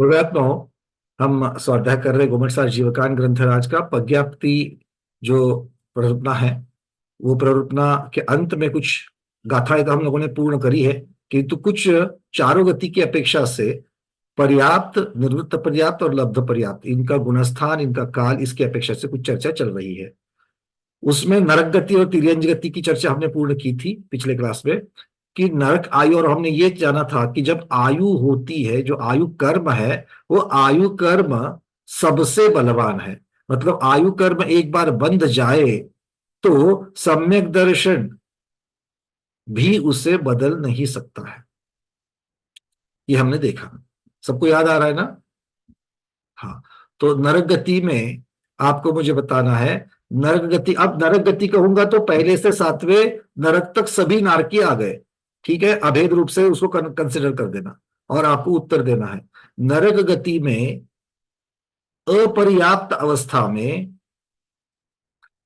पूर्वात्मा हो, हम स्वाध्याय कर रहे घुमटसार जीवकान ग्रंथराज का प्रज्ञाप्ति जो प्ररूपना है, वो प्ररूपना के अंत में कुछ गाथाएं तो हम लोगों ने पूर्ण करी है, किंतु कुछ चारों गति की अपेक्षा से पर्याप्त, निर्वृत्त पर्याप्त और लब्ध पर्याप्त, इनका गुणस्थान, इनका काल, इसकी अपेक्षा से कुछ चर्चा चल रही है। उसमें नरक गति और तिर्यंज गति की चर्चा हमने पूर्ण की थी पिछले क्लास में, कि नरक आयु, और हमने ये जाना था कि जब आयु होती है, जो आयु कर्म है, वो आयु कर्म सबसे बलवान है। मतलब आयु कर्म एक बार बंध जाए तो सम्यक दर्शन भी उसे बदल नहीं सकता है। ये हमने देखा, सबको याद आ रहा है ना? हाँ। तो नरक गति में आपको मुझे बताना है, नरक गति, अब नरक गति कहूंगा तो पहले से सातवें नरक तक सभी नारकी आ गए, ठीक है? अभेद रूप से उसको कंसिडर कर देना और आपको उत्तर देना है। नरक गति में अपर्याप्त अवस्था में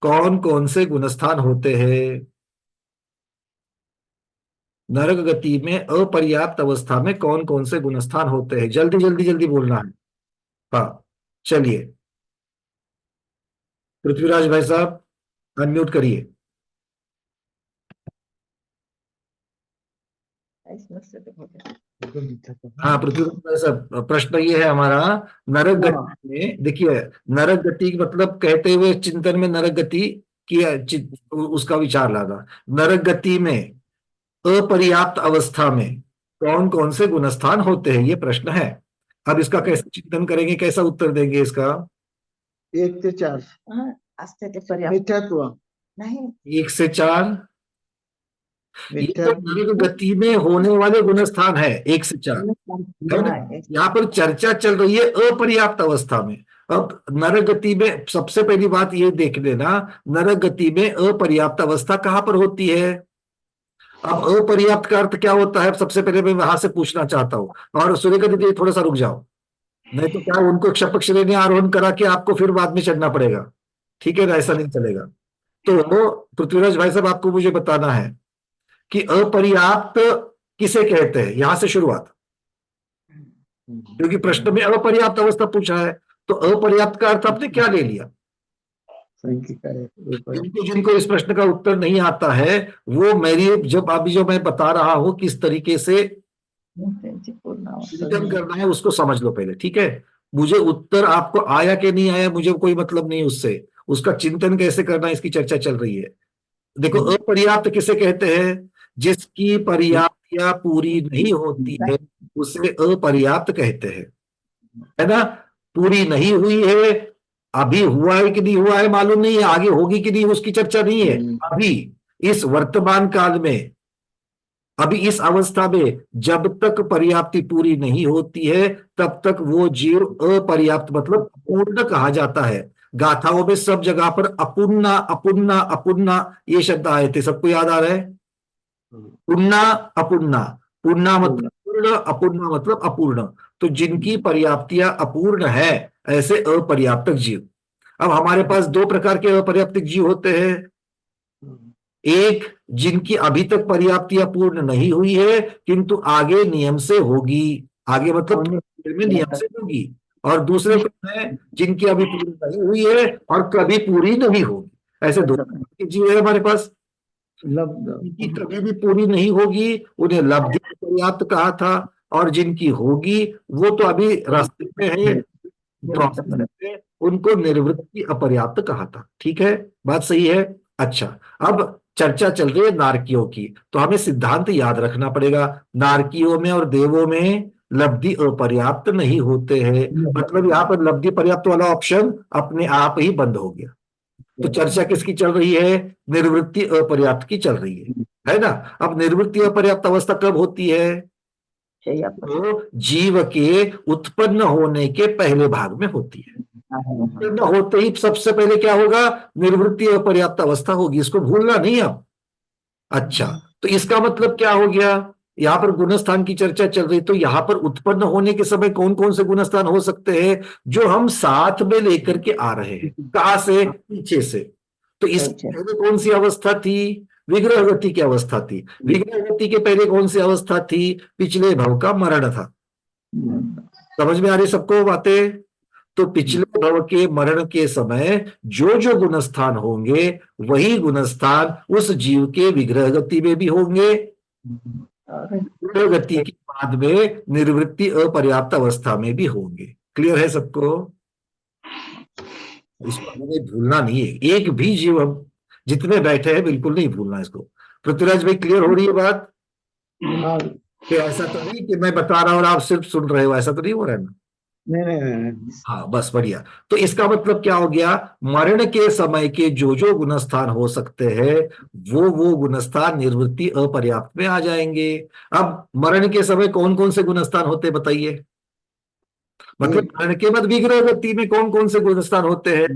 कौन कौन से गुणस्थान होते हैं? नरक गति में अपर्याप्त अवस्था में कौन कौन से गुणस्थान होते हैं? जल्दी जल्दी जल्दी बोलना है। हाँ, चलिए पृथ्वीराज भाई साहब अनम्यूट करिए। हाँ पृथ्वीराज भाई साहब, प्रश्न ये है हमारा, नरक गति में देखिए, नरक गति मतलब कहते हुए चिंतन में नरक गति की उसका विचार लाना। नरक गति में अपर्याप्त अवस्था में कौन कौन से गुणस्थान होते हैं, ये प्रश्न है। अब इसका कैसे चिंतन करेंगे, कैसा उत्तर देंगे इसका? 1 से 4 मिथ्यात्व नहीं, 1 से 4 ये तो मिथ्यात्व नरक गति में होने वाले गुणस्थान है, 1 से 4 है ना? यहाँ पर चर्चा चल रही है अपर्याप्त अवस्था में। अब नरक गति में सबसे पहली बात ये देख लेना, नरक गति में अपर्याप्त अवस्था कहाँ पर होती है? अब अपर्याप्त का अर्थ क्या होता है, सबसे पहले मैं वहां से पूछना चाहता हूँ। और सुरेखा दीदी थोड़ा सा रुक जाओ, नहीं तो क्या उनको क्षपक श्रेणी आरोहण करा के आपको फिर बाद में चढ़ना पड़ेगा, ठीक है ना? ऐसा नहीं चलेगा। तो पृथ्वीराज भाई साहब आपको मुझे बताना है कि अपर्याप्त किसे कहते हैं, यहां से शुरुआत, क्योंकि प्रश्न में अपर्याप्त अवस्था पूछा है। तो अपर्याप्त का अर्थ आपने क्या ले लिया? जिनको जिनको इस प्रश्न का उत्तर नहीं आता है, वो मेरी जब अभी जो मैं बता रहा हूं किस तरीके से चिंतन करना है उसको समझ लो पहले, ठीक है? मुझे उत्तर आपको आया कि नहीं आया मुझे कोई मतलब नहीं उससे, उसका चिंतन कैसे करना इसकी चर्चा चल रही है। देखो, अपर्याप्त किसे कहते हैं? जिसकी पर्याप्तियां पूरी नहीं होती है उसे अपर्याप्त कहते हैं, है ना? पूरी नहीं हुई है, अभी हुआ है कि नहीं हुआ है मालूम नहीं है, आगे होगी कि नहीं उसकी चर्चा नहीं है। अभी इस वर्तमान काल में, अभी इस अवस्था में जब तक पर्याप्ति पूरी नहीं होती है तब तक वो जीव अपर्याप्त मतलब अपूर्ण कहा जाता है। गाथाओं में सब जगह पर अपूर्णा अपूर्णा अपूर्णा ये शब्द आए थे, सबको याद आ रहा है? पूर्णा अपूर्णा, पूर्णा मतलब पूर्ण, अपूर्णा मतलब अपूर्ण। तो जिनकी पर्याप्तियां अपूर्ण है ऐसे अपर्याप्तक जीव। अब हमारे पास दो प्रकार के अपर्याप्तक जीव होते हैं, एक जिनकी अभी तक पर्याप्तियां पूर्ण नहीं हुई है किंतु आगे नियम से होगी, आगे मतलब में नियम से होगी, और दूसरे कौन है? जिनकी अभी पूरी नहीं हुई है और कभी पूरी नहीं होगी। ऐसे दो प्रकार के जीव है हमारे पास। जिनकी कभी भी पूरी नहीं होगी उन्हें लब्धि पर्याप्त कहा था, और जिनकी होगी वो तो अभी रास्ते में है, प्रोसेस में, उनको निर्वृत्ति अपर्याप्त कहा था। ठीक है, बात सही है? अच्छा, अब चर्चा चल रही है नारकियों की, तो हमें सिद्धांत याद रखना पड़ेगा। नारकियों में और देवों में लब्धि अपर्याप्त नहीं होते हैं, मतलब यहाँ पर लब्धि पर्याप्त वाला ऑप्शन अपने आप ही बंद हो गया। तो चर्चा किसकी चल रही है? निर्वृत्ति अपर्याप्त की चल रही है ना? अब निर्वृत्ति अपर्याप्त अवस्था कब होती है? तो जीव के उत्पन्न होने के पहले भाग में होती है। उत्पन्न होते ही सबसे पहले क्या होगा? निर्वृत्ति अपर्याप्त अवस्था होगी, इसको भूलना नहीं अब। अच्छा, तो इसका मतलब क्या हो गया? यहाँ पर गुणस्थान की चर्चा चल रही, तो यहाँ पर उत्पन्न होने के समय कौन कौन से गुणस्थान हो सकते हैं जो हम साथ में लेकर के आ रहे हैं? कहां से? पीछे से। तो इसके पहले कौन सी अवस्था थी? विग्रह गति की अवस्था थी। विग्रह गति के पहले कौन सी अवस्था थी? पिछले भव का मरण था। समझ में आ रही सबको बातें? तो पिछले भव के मरण के समय जो जो गुणस्थान होंगे वही गुणस्थान उस जीव के विग्रह गति में भी होंगे, विग्रह गति के बाद में निर्वृत्ति अपर्याप्त अवस्था में भी होंगे। क्लियर है सबको? इसको हमें भूलना नहीं है, एक भी जीव हम जितने बैठे हैं बिल्कुल नहीं भूलना इसको। पृथ्वीराज भाई क्लियर हो रही है बात? हाँ। कि ऐसा तो नहीं कि मैं बता रहा हूं और आप सिर्फ सुन रहे हो, ऐसा तो नहीं हो रहा है ना? नहीं नहीं नहीं। हाँ बस बढ़िया। तो इसका मतलब क्या हो गया, मरण के समय के जो जो गुणस्थान हो सकते हैं वो गुणस्थान निर्वृत्ति अपर्याप्त में आ जाएंगे। अब मरण के समय कौन कौन से गुणस्थान होते हैं बताइए? मतलब मरण के बाद विग्रह गति में कौन कौन से गुणस्थान होते हैं?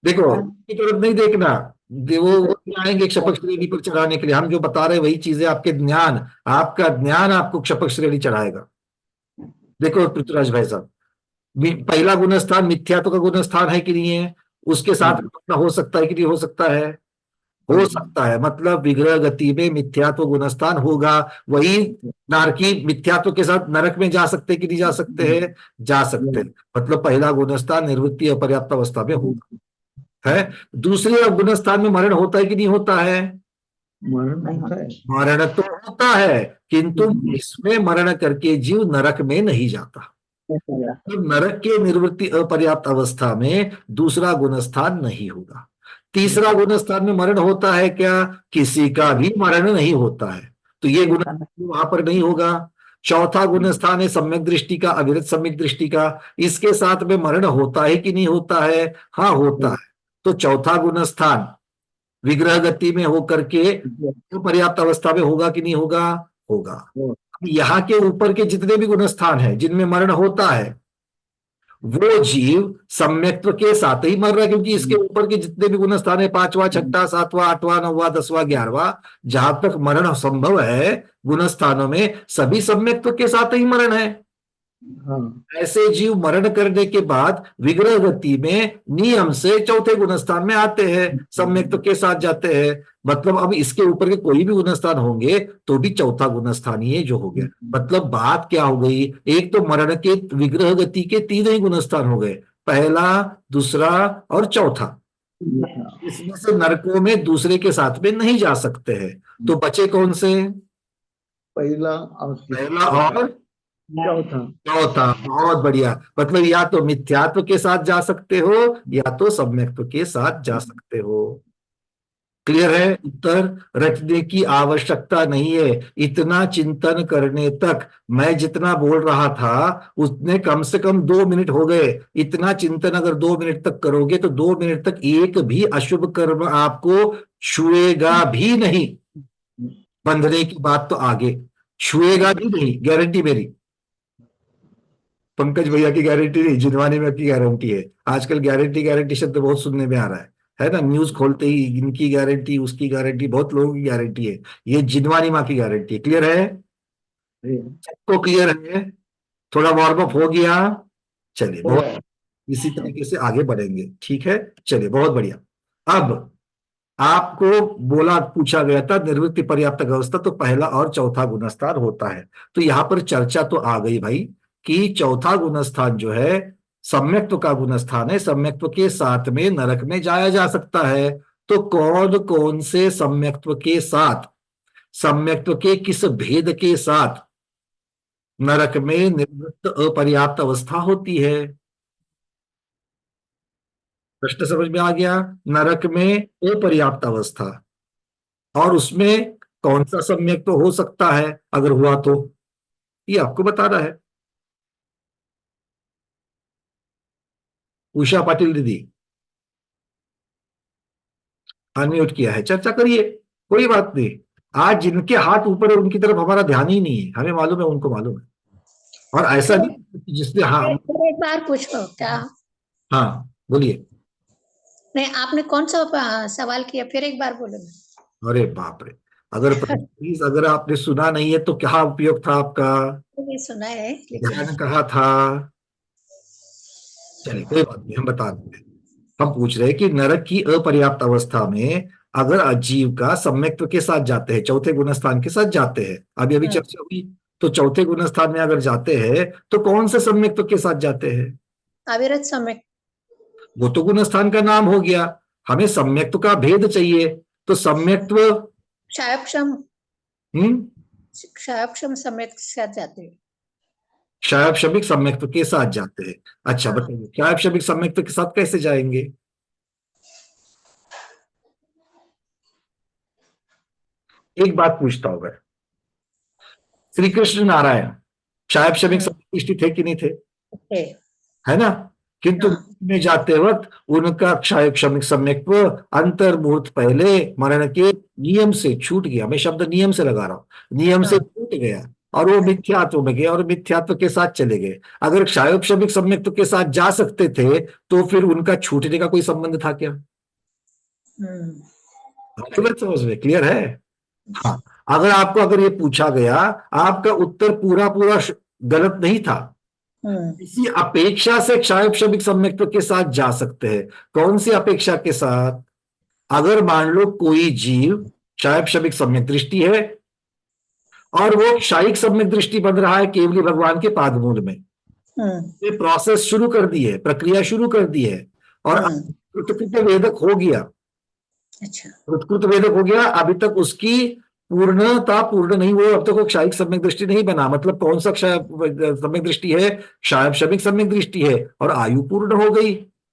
देखो की तरफ नहीं देखना, वो आएंगे क्षपक श्रेणी पर चढ़ाने के लिए। हम जो बता रहे हैं वही चीजें आपके ज्ञान, आपका ज्ञान आपको क्षपक श्रेणी चढ़ाएगा। देखो पृथ्वीराज भाई साहब, पहला गुणस्थान मिथ्यात्व का गुणस्थान है कि नहीं है? उसके साथ अपना हो सकता है कि नहीं हो सकता है? हो सकता है, मतलब विग्रह गति में मिथ्यात्व गुणस्थान होगा। वही नारकी मिथ्यात्व के साथ नरक में जा सकते कि नहीं जा सकते हैं? जा सकते हैं। मतलब पहला गुणस्थान निर्वृत्ति अपर्याप्त अवस्था में होगा है। दूसरे गुणस्थान में मरण होता है कि नहीं होता है? मरण तो होता है, किंतु इसमें मरण करके जीव नरक में नहीं जाता। तो नरक के निवृत्ति अपर्याप्त अवस्था में दूसरा गुणस्थान नहीं होगा। तीसरा गुणस्थान में मरण होता है क्या? किसी का भी मरण नहीं होता है, तो ये गुण वहां पर नहीं होगा। चौथा गुणस्थान है सम्यक दृष्टि का, अविरत सम्यक दृष्टि का। इसके साथ में मरण होता है कि नहीं होता है? हाँ होता है। तो चौथा गुणस्थान विग्रह गति में होकर के पर्याप्त अवस्था में होगा कि नहीं होगा? होगा। यहाँ के ऊपर के जितने भी गुणस्थान हैं जिनमें मरण होता है वो जीव सम्यक्त्व के साथ ही मर रहा है, क्योंकि इसके ऊपर के जितने भी गुणस्थान है, पांचवा छठा सातवां आठवां नौवां दसवां ग्यारहवां, जहां तक मरण संभव है गुणस्थानों में सभी सम्यक्त्व के साथ ही मरण है। ऐसे जीव मरण करने के बाद विग्रह गति में नियम से चौथे गुणस्थान में आते हैं, सम्यक्त्व के साथ जाते हैं। मतलब अब इसके ऊपर के कोई भी गुणस्थान होंगे तो भी चौथा गुणस्थान ही है जो हो गया। मतलब बात क्या हो गई, एक तो मरण के विग्रह गति के तीन ही गुणस्थान हो गए, पहला दूसरा और चौथा। इसमें से नरकों में दूसरे के साथ में नहीं जा सकते हैं, तो बचे कौन से? पहला और चौथा। चौथा, बहुत बढ़िया। मतलब या तो मिथ्यात्व के साथ जा सकते हो या तो सम्यक्त्व के साथ जा सकते हो। क्लियर है? उत्तर रटने की आवश्यकता नहीं है। इतना चिंतन करने तक मैं जितना बोल रहा था उसने कम से कम 2 मिनट हो गए। इतना चिंतन अगर 2 मिनट तक करोगे तो 2 मिनट तक एक भी अशुभ कर्म आपको छुएगा भी नहीं। बंधने की बात तो आगे, छुएगा भी नहीं, गारंटी मेरी। पंकज भैया की गारंटी नहीं, जिनवानी में की गारंटी है। आजकल गारंटी गारंटी शब्द बहुत सुनने में आ रहा है ना? न्यूज खोलते ही इनकी गारंटी उसकी गारंटी, बहुत लोगों की गारंटी है। ये जिनवानी माँ की गारंटी है। क्लियर है? सबको क्लियर है? थोड़ा वार्म अप हो गया? चलिए बहुत इसी तरीके से आगे बढ़ेंगे। ठीक है, चलिए बहुत बढ़िया। अब आपको बोला पूछा गया था निर्वृत्ति पर्याप्त अवस्था, तो पहला और चौथा गुणस्थान होता है। तो यहां पर चर्चा तो आ गई भाई कि चौथा गुणस्थान जो है सम्यक्त्व का गुणस्थान है, सम्यक्त्व के साथ में नरक में जाया जा सकता है। तो कौन कौन से सम्यक्त्व के साथ, सम्यक्त्व के किस भेद के साथ नरक में निवृत्त अपर्याप्त अवस्था होती है? प्रश्न समझ में आ गया? नरक में अपर्याप्त अवस्था, और उसमें कौन सा सम्यक तो हो सकता है अगर हुआ तो, ये आपको बता रहा है। उषा पाटिल दीदी अनम्यूट किया है, चर्चा करिए, कोई बात नहीं। आज जिनके हाथ ऊपर है उनकी तरफ हमारा ध्यान ही नहीं है, हमें मालूम है उनको मालूम है। और ऐसा नहीं कि जिसने, हाँ एक बार पूछो क्या? हाँ बोलिए। नहीं, आपने कौन सा सवाल किया, फिर एक बार बोलो। अरे बाप रे, अगर प्लीज अगर आपने सुना नहीं है तो क्या उपयोग था आपका? ये सुना है ध्यान कहाँ था? चलिए कोई बात नहीं, हम बता देते हैं। हम पूछ रहे हैं कि नरक की अपर्याप्त अवस्था में अगर अजीव का सम्यक्त्व के साथ जाते हैं, चौथे गुणस्थान के साथ जाते हैं, अभी अभी चर्चा हुई, तो चौथे गुणस्थान में अगर जाते हैं तो कौन से सम्यक्त्व के साथ जाते हैं? अविरत सम्यक। वो तो गुणस्थान का नाम हो गया, हमें सम्यक्त्व का भेद चाहिए। तो सम्यक्त्व, क्षायक्षम हम्म, क्षायक्षम सम्यक के साथ जाते हैं। क्षायक्षमिक सम्यक्त्व के साथ जाते हैं। अच्छा हाँ। बताइए, क्षायक्षमिक सम्यक्त्व के साथ कैसे जाएंगे? एक बात पूछता हूं मैं, श्री कृष्ण नारायण क्षायक्षमिक हम्म, सम्यक दृष्टि थे कि नहीं थे? है। है ना? किंतु हाँ। में जाते वक्त उनका क्षय क्षमिक सम्यक्त्व अंतर्मुहूर्त पहले मरण के नियम से छूट गया। मैं शब्द नियम से लगा रहा हूं, नियम से हाँ। छूट गया और वो मिथ्यात्व में गए और मिथ्यात्व के साथ चले गए। अगर क्षय क्षमिक सम्यक्त्व के साथ जा सकते थे तो फिर उनका छूटने का कोई संबंध था क्या? हम्म। आपकी बात समझ में क्लियर है? हाँ। अगर ये पूछा गया, आपका उत्तर पूरा पूरा गलत नहीं था, हम्म। इसी अपेक्षा से क्षायक्षमिक सम्यक्त्व के साथ जा सकते हैं। कौन सी अपेक्षा के साथ? अगर मान लो कोई जीव क्षायक्षमिक सम्यक दृष्टि है और वो क्षायिक सम्यक दृष्टि बन रहा है केवली भगवान के पादमूल में, हम्म। ये प्रोसेस शुरू कर दी है, प्रक्रिया शुरू कर दी है और हम्म। उत्कृत वेदक हो गया। अच्छा। उत्कृत वेदक हो गया, अभी तक उसकी पूर्णता पूर्ण नहीं हुई, अब तक वो क्षायिक सम्यक दृष्टि नहीं बना। मतलब कौन सा क्षय सम्यक दृष्टि है? क्षायक्षमिक सम्यक दृष्टि है और आयु पूर्ण हो गई।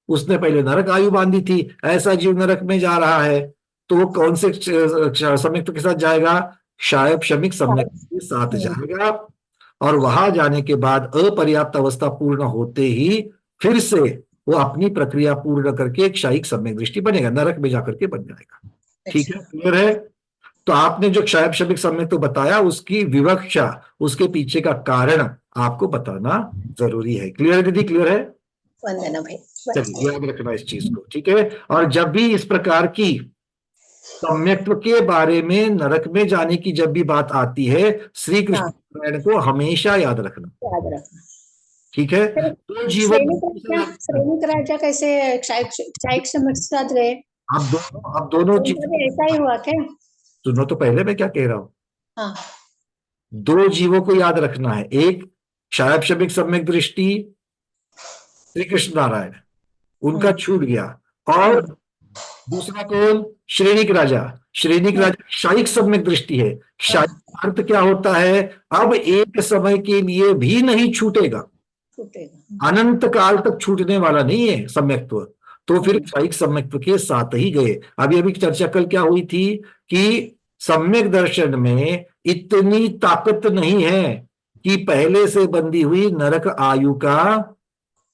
उसने पहले नरक आयु बांधी थी, ऐसा जीव नरक में जा रहा है तो वो कौन से सम्यक के साथ जाएगा? क्षायक्षमिक सम्यक के साथ हम्म। जाएगा। और वहां जाने के बाद अपर्याप्त अवस्था पूर्ण होते ही फिर से वो अपनी प्रक्रिया पूर्ण करके एक क्षायिक सम्यक दृष्टि बनेगा, नरक में जाकर के बन जाएगा। ठीक है, अच्छा। क्लियर है? तो आपने जो क्षायक्षमिक सम्यक तो बताया, उसकी विवक्षा, उसके पीछे का कारण आपको बताना जरूरी है। क्लियर है दीदी? क्लियर है? वंदना भाई। चलिए याद रखना इस चीज को, ठीक है? और जब भी इस प्रकार की सम्यक्त्व के बारे में नरक में जाने की जब भी बात आती है, श्री कृष्ण हाँ, नारायण को हमेशा याद रखना। याद रखना। ठीक है? फिर तो जीवन श्रेणिक राजा कैसे क्षायिक सम्यक के साथ गए? अब दोनों उनका भी ऐसा ही चीज हुआ क्या? सुनो तो, पहले मैं क्या कह रहा हूं। हाँ। दो जीवों को याद रखना है, एक क्षायक्षमिक सम्यक दृष्टि श्री कृष्ण नारायण, उनका हम्म। छूट गया। और हम्म। दूसरा कौन? श्रेणिक राजा। श्रेणिक हम्म। राजा क्षायिक सम्यक दृष्टि है। क्षायिक हाँ, अर्थ क्या होता है? अब एक समय के लिए भी नहीं छूटेगा, छूटेगा। अनंत काल तक छूटने वाला नहीं है सम्यक्त्व। तो फिर हम्म। क्षायिक सम्यक्त्व के साथ ही गए। अभी अभी चर्चा कल क्या हुई थी कि सम्यक दर्शन में इतनी ताकत नहीं है कि पहले से बंधी हुई नरक आयु का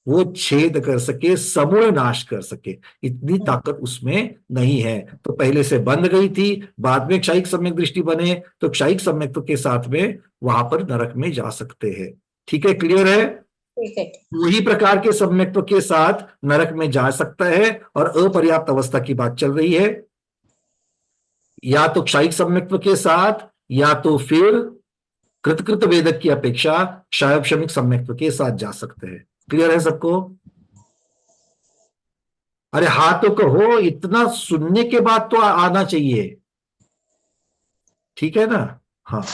वो छेद कर सके, समूल नाश कर सके, इतनी हम्म। ताकत उसमें नहीं है। तो पहले से बंद गई थी, बाद में क्षायिक सम्यक दृष्टि बने तो क्षायिक सम्यक्त्व के साथ में वहां पर नरक में जा सकते हैं। ठीक है, क्लियर है? ठीक है। वही प्रकार के सम्यक्त्व के साथ नरक में जा सकता है। और अपर्याप्त अवस्था की बात चल रही है, या तो क्षायिक सम्यक्त्व के साथ या तो फिर कृतकृत वेदक की अपेक्षा क्षायक्षमिक सम्यक्त्व के साथ जा सकते हैं। क्लियर है सबको? अरे हाँ तो कहो, इतना सुनने के बाद तो आना चाहिए। ठीक है ना? हाँ।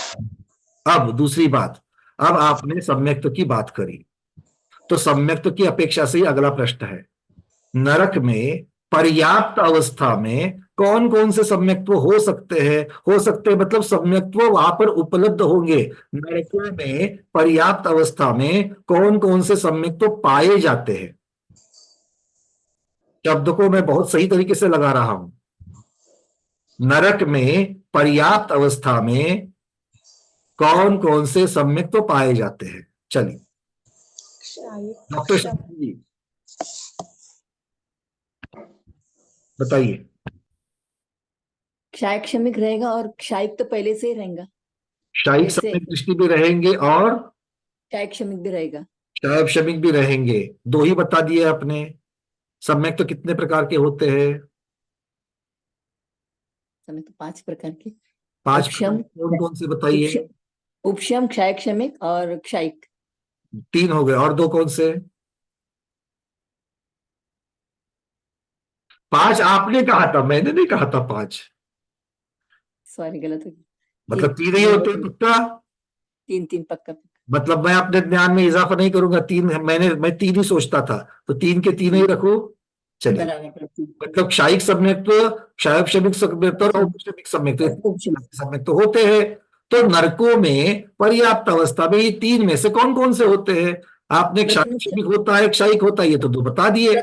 अब दूसरी बात, अब आपने सम्यक्त्व की बात करी तो सम्यक्त्व की अपेक्षा से ही अगला प्रश्न है, नरक में पर्याप्त अवस्था में कौन कौन से सम्यक्त्व हो सकते हैं? हो सकते हैं मतलब सम्यक्त्व वहां पर उपलब्ध होंगे। नरकों में पर्याप्त अवस्था में कौन कौन से सम्यक्त्व पाए जाते हैं? शब्द को मैं बहुत सही तरीके से लगा रहा हूं। नरक में पर्याप्त अवस्था में कौन कौन से सम्यक्त्व पाए जाते हैं? चलिए डॉक्टर क्षायिक शर्मा जी बताइए। क्षायक्षमिक रहेगा और क्षायिक तो पहले से ही रहेगा। क्षायिक कैसे? सम्यक दृष्टि भी रहेंगे और क्षायक्षमिक भी रहेगा। क्षायक्षमिक भी रहेंगे। दो ही बता दिए आपने। सम्यक तो कितने प्रकार के होते हैं? समय तो 5 प्रकार के। पांच प्रकार उपशम, कौन कौन से बताइए? उपशम, उपशम, क्षायक्षमिक और क्षायिक। तीन हो गए, और दो कौन से? पांच आपने कहा था, मैंने नहीं कहा था पांच। सॉरी, गलत हो गया। मतलब तीन ही तीन होते हो हैं गए। पक्का? तीन तीन पक्का मतलब मैं अपने ज्ञान में इजाफा नहीं करूंगा, मैं तीन ही सोचता था, तो तीन के तीन ही रखूं। चलिए, बराबर प्रति मतलब क्षायिक सम्यक्त्व, क्षायक क्षमिक सम्यक्त्व और औपक्षमिक सम्यक्त्व उपशम सम्यक्त्व होते हैं। तो नरकों में पर्याप्त अवस्था में ये तीन में से कौन कौन से होते हैं? आपने क्षायक क्षमिक होता है, क्षायिक होता है, ये तो दो बता दिए।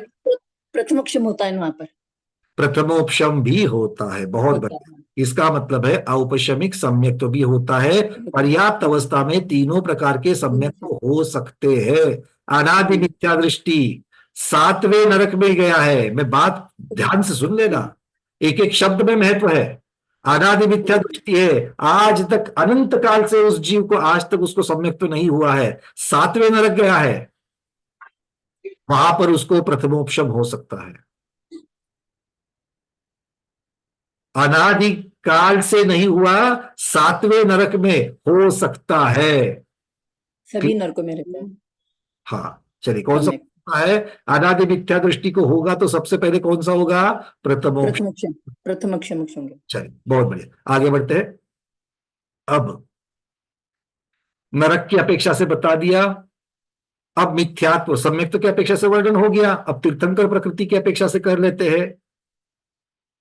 प्रथमोक्षम होता है वहां पर प्रथमोपशम भी होता है, बहुत होता बढ़िया। है। इसका मतलब है औपशमिक सम्यक्त्व भी होता है। पर्याप्त अवस्था में तीनों प्रकार के सम्यक्त्व हो सकते हैं। अनादि मिथ्या दृष्टि 7वें नरक में गया है। मैं बात ध्यान से सुन लेना, एक एक शब्द में महत्व है। अनादि मिथ्या दृष्टि है, आज तक अनंत काल से उस जीव को आज तक उसको सम्यक्त्व नहीं हुआ है, 7वें नरक गया है, वहां पर उसको प्रथमोपशम हो सकता है। अनादि काल से नहीं हुआ, 7वें नरक में हो सकता है। सभी नरकों में रहता है हाँ, चलिए, कौन सा सम्यक होता है? अनादि मिथ्या दृष्टि को होगा तो सबसे पहले कौन सा होगा? प्रथमोपशम। प्रथमोक्षम होंगे। चलिए, बहुत बढ़िया, आगे बढ़ते हैं। अब नरक की अपेक्षा से बता दिया, अब मिथ्यात्व सम्यक्त्व की अपेक्षा से वर्णन हो गया। अब तीर्थंकर प्रकृति की अपेक्षा से कर लेते हैं।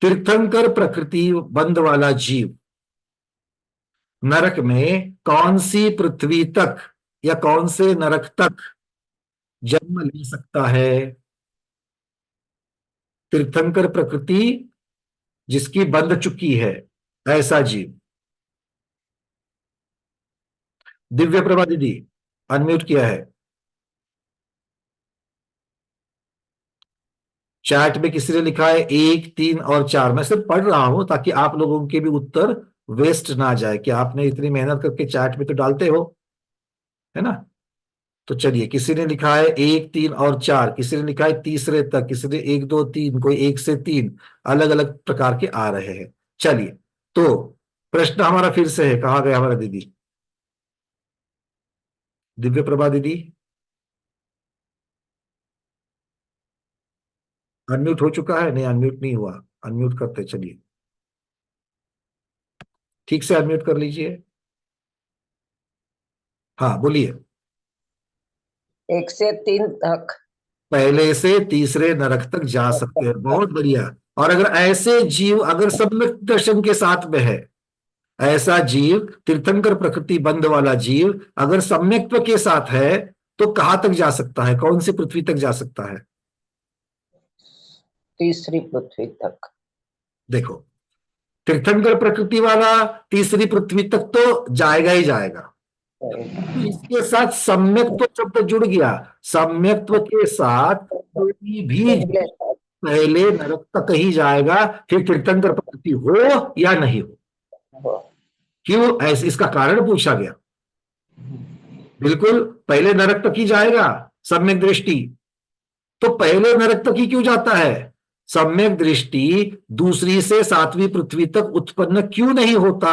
तीर्थंकर प्रकृति बंध वाला जीव नरक में कौन सी पृथ्वी तक या कौन से नरक तक जन्म ले सकता है? तीर्थंकर प्रकृति जिसकी बंध चुकी है, ऐसा जीव। दिव्य प्रभा दीदी, अनम्यूट किया है। चैट में किसी ने लिखा है 1, 3 और 4। मैं सिर्फ पढ़ रहा हूं ताकि आप लोगों के भी उत्तर वेस्ट ना जाए, कि आपने इतनी मेहनत करके चैट में तो डालते हो, है ना। तो चलिए, किसी ने लिखा है 1, 3 और 4, किसी ने लिखा है तीसरे तक, किसी ने 1, 2, 3, कोई 1 से 3, अलग अलग प्रकार के आ रहे हैं। चलिए, तो प्रश्न हमारा फिर से है, कहाँ गया हमारा दीदी? दिव्य प्रभा दीदी, अनम्यूट हो चुका है? नहीं, अनम्यूट नहीं हुआ, अनम्यूट करते चलिए, ठीक से अनम्यूट कर लीजिए। हाँ, बोलिए। 1 से 3 तक। पहले से तीसरे नरक तक जा सकते हैं, बहुत बढ़िया। और अगर ऐसे जीव अगर सम्यक दर्शन के साथ में है, ऐसा जीव तीर्थंकर प्रकृति बंध वाला जीव अगर सम्यक्त्व के साथ है, तो कहां तक जा सकता है? कौन सी पृथ्वी तक जा सकता है? तीसरी पृथ्वी तक। देखो, तीर्थंकर प्रकृति वाला तीसरी पृथ्वी तक तो जाएगा ही जाएगा। इसके साथ सम्यक्त्व शब्द जुड़ गया, सम्यक्त्व के साथ कोई भी पहले नरक तक ही जाएगा, फिर तीर्थंकर प्रकृति हो या नहीं हो। क्यों ऐसे? इसका कारण पूछा गया। बिल्कुल, पहले नरक तक ही जाएगा सम्यक दृष्टि। तो पहले नरक तक ही क्यों जाता है? सम्यक दृष्टि दूसरी से 7वीं पृथ्वी तक उत्पन्न क्यों नहीं होता?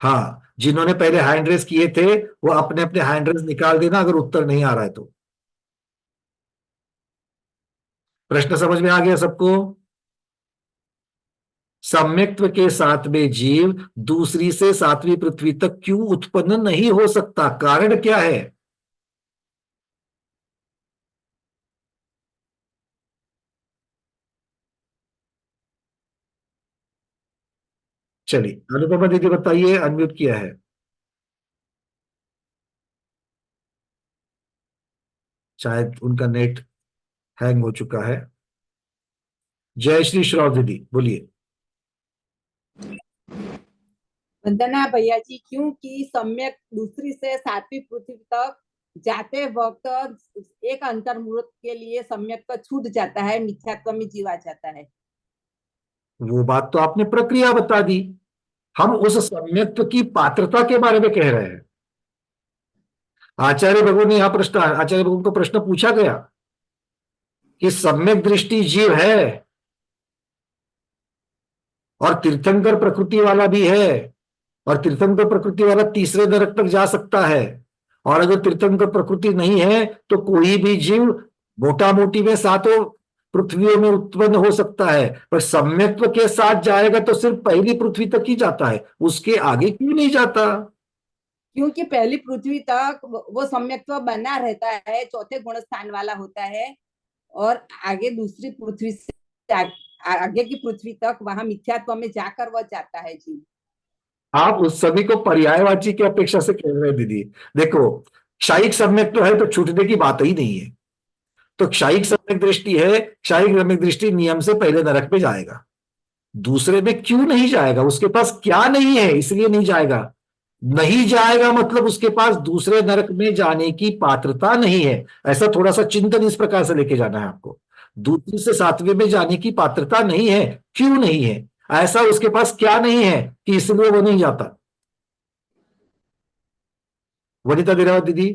हाँ, जिन्होंने पहले हैंड रेस किए थे वो अपने अपने हैंड रेस निकाल देना अगर उत्तर नहीं आ रहा है तो। प्रश्न समझ में आ गया सबको? सम्यक्त्व के साथ में जीव दूसरी से 7वीं पृथ्वी तक क्यों उत्पन्न नहीं हो सकता? कारण क्या है? चलिए, अनुपमा दीदी बताइए, अनम्यूट किया है। शायद उनका नेट हैंग हो चुका है। जय श्री श्राव दीदी, बोलिए। वंदना भैया जी, क्योंकि सम्यक दूसरी से 7वीं पृथ्वी तक जाते वक्त एक अंतर्मुहूर्त के लिए सम्यक का छूट जाता है, मिथ्यात्व में जीव आ जाता है। वो बात तो आपने प्रक्रिया बता दी, हम उस सम्यक्त्व की पात्रता के बारे में कह रहे हैं। आचार्य भगवान ने यहां प्रश्न, आचार्य भगवान को प्रश्न पूछा गया कि सम्यक दृष्टि जीव है और तीर्थंकर प्रकृति वाला भी है, और तीर्थंकर प्रकृति वाला तीसरे नरक तक जा सकता है, और अगर तीर्थंकर प्रकृति नहीं है तो कोई भी जीव मोटा मोटी में सातों पृथ्वियों में उत्पन्न हो सकता है, पर सम्यक्त्व के साथ जाएगा तो सिर्फ पहली पृथ्वी तक ही जाता है, उसके आगे क्यों नहीं जाता? क्योंकि पहली पृथ्वी तक वो सम्यक्त्व बना रहता है, चौथे गुण स्थान वाला होता है, और आगे दूसरी पृथ्वी से आगे की पृथ्वी तक वहां मिथ्यात्व में जाकर वह जाता है जी। आप उस सभी को पर्यायवाची की अपेक्षा से कह रहे हैं दीदी। देखो, क्षयिक सम्यक्त्व है तो छूटने की बात ही नहीं है। तो क्षयिक सम्यक दृष्टि है, क्षयिक सम्यक दृष्टि नियम से पहले नरक में जाएगा, दूसरे में क्यों नहीं जाएगा? उसके पास क्या नहीं है इसलिए नहीं जाएगा। नहीं जाएगा मतलब उसके पास दूसरे नरक में जाने की पात्रता नहीं है। ऐसा थोड़ा सा चिंतन इस प्रकार से लेके जाना है आपको। दूसरी से सातवें में जाने की पात्रता नहीं है, क्यों नहीं है? ऐसा उसके पास क्या नहीं है कि इसलिए वो नहीं जाता? वनिता दिरावत दीदी।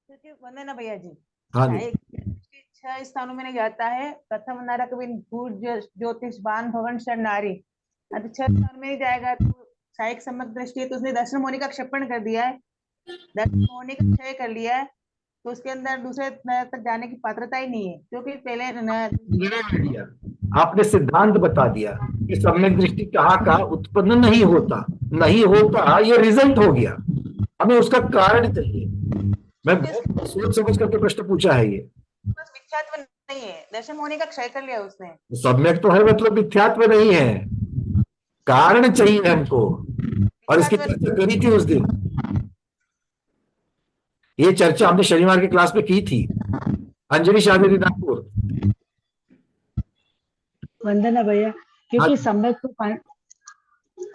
क्योंकि वंदना भैया जी, हाँ जी। शायद 6 स्थानों में नहीं जाता है। प्रथम नरक बिन भूर ज्योतिष बान भवन शर नारी, अब 6 स्थान में नहीं जाएगा तो शायद सम्यक दृष्टि है, तो उसने दर्शन होने का क्षेपण कर दिया है, दर्शन होने का क्षय कर लिया है, तो उसके अंदर दूसरे नरक तक जाने की पात्रता ही नहीं है, क्योंकि पहले आपने सिद्धांत बता दिया कि सम्यक दृष्टि कहाँ उत्पन्न नहीं होता, नहीं होता, ये रिजल्ट हो गया। हमें उसका कारण चाहिए। मैं बहुत सोच समझ करके प्रश्न पूछा है ये। बस मिथ्यात्व नहीं है, दर्शन होने का क्षय कर लिया उसने। सम्यक तो है मतलब मिथ्यात्व नहीं है, कारण चाहिए हमको, और इसकी चर्चा करी थी उस दिन। ये चर्चा हमने शनिवार के क्लास में की थी। अंजलि शादी नागपुर। वंदना भैया, क्योंकि सम्यक तो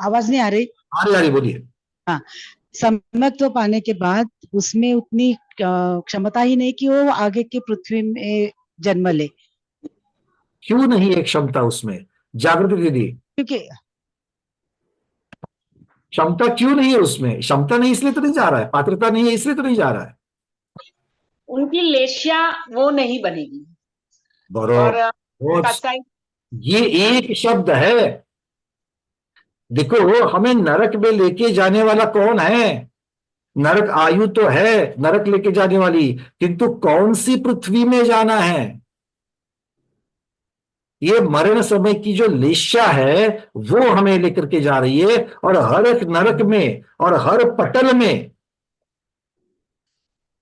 आवाज नहीं आ रही? आ रही, बोलिए। हाँ, सम्यक तो पाने के बाद उसमें उतनी क्षमता ही नहीं कि वो आगे की पृथ्वी में जन्म ले। क्यों नहीं है क्षमता उसमें? जागृति दीदी, क्योंकि क्षमता क्यों नहीं है उसमें? क्षमता नहीं इसलिए तो नहीं जा रहा है, पात्रता नहीं है इसलिए तो नहीं जा रहा है। उनकी लेशिया वो नहीं बनेगी। बरोबर। ये एक शब्द है। देखो, हमें नरक में लेके जाने वाला कौन है? नरक आयु तो है नरक लेके जाने वाली, किंतु कौन सी पृथ्वी में जाना है? ये मरण समय की जो लेशा है वो हमें लेकर के जा रही है, और हर एक नरक में और हर पटल में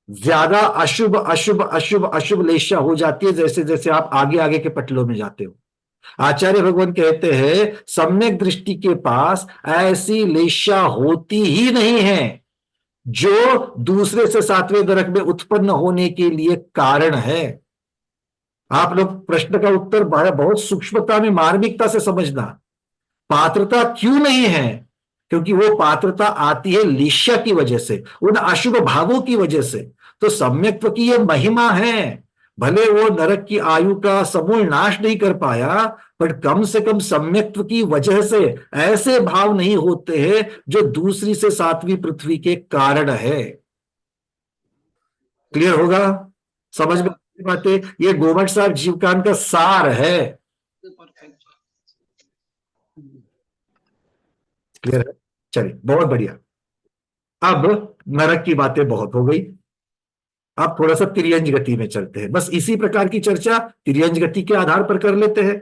ज्यादा अशुभ अशुभ अशुभ अशुभ लेशा हो जाती है जैसे जैसे आप आगे आगे के पटलों में जाते हो। आचार्य भगवान कहते हैं सम्यक दृष्टि के पास ऐसी लेशा होती ही नहीं है जो दूसरे से सातवें नरक में उत्पन्न होने के लिए कारण है। आप लोग प्रश्न का उत्तर बहुत सूक्ष्मता में मार्मिकता से समझना। पात्रता क्यों नहीं है? क्योंकि वो पात्रता आती है लेशा की वजह से, उन अशुभ भावों की वजह से। तो सम्यक्त्व की ये महिमा है। भले वो नरक की आयु का समूल नाश नहीं कर पाया, पर कम से कम सम्यक्त्व की वजह से ऐसे भाव नहीं होते हैं जो दूसरी से सातवीं पृथ्वी के कारण है। क्लियर होगा? समझ में बातें? ये गोमट साहब जीवकान का सार है। क्लियर है? चलिए, बहुत बढ़िया। अब नरक की बातें बहुत हो गई, अब थोड़ा सा तिर्यंज गति में चलते हैं। बस इसी प्रकार की चर्चा तिर्यंज गति के आधार पर कर लेते हैं।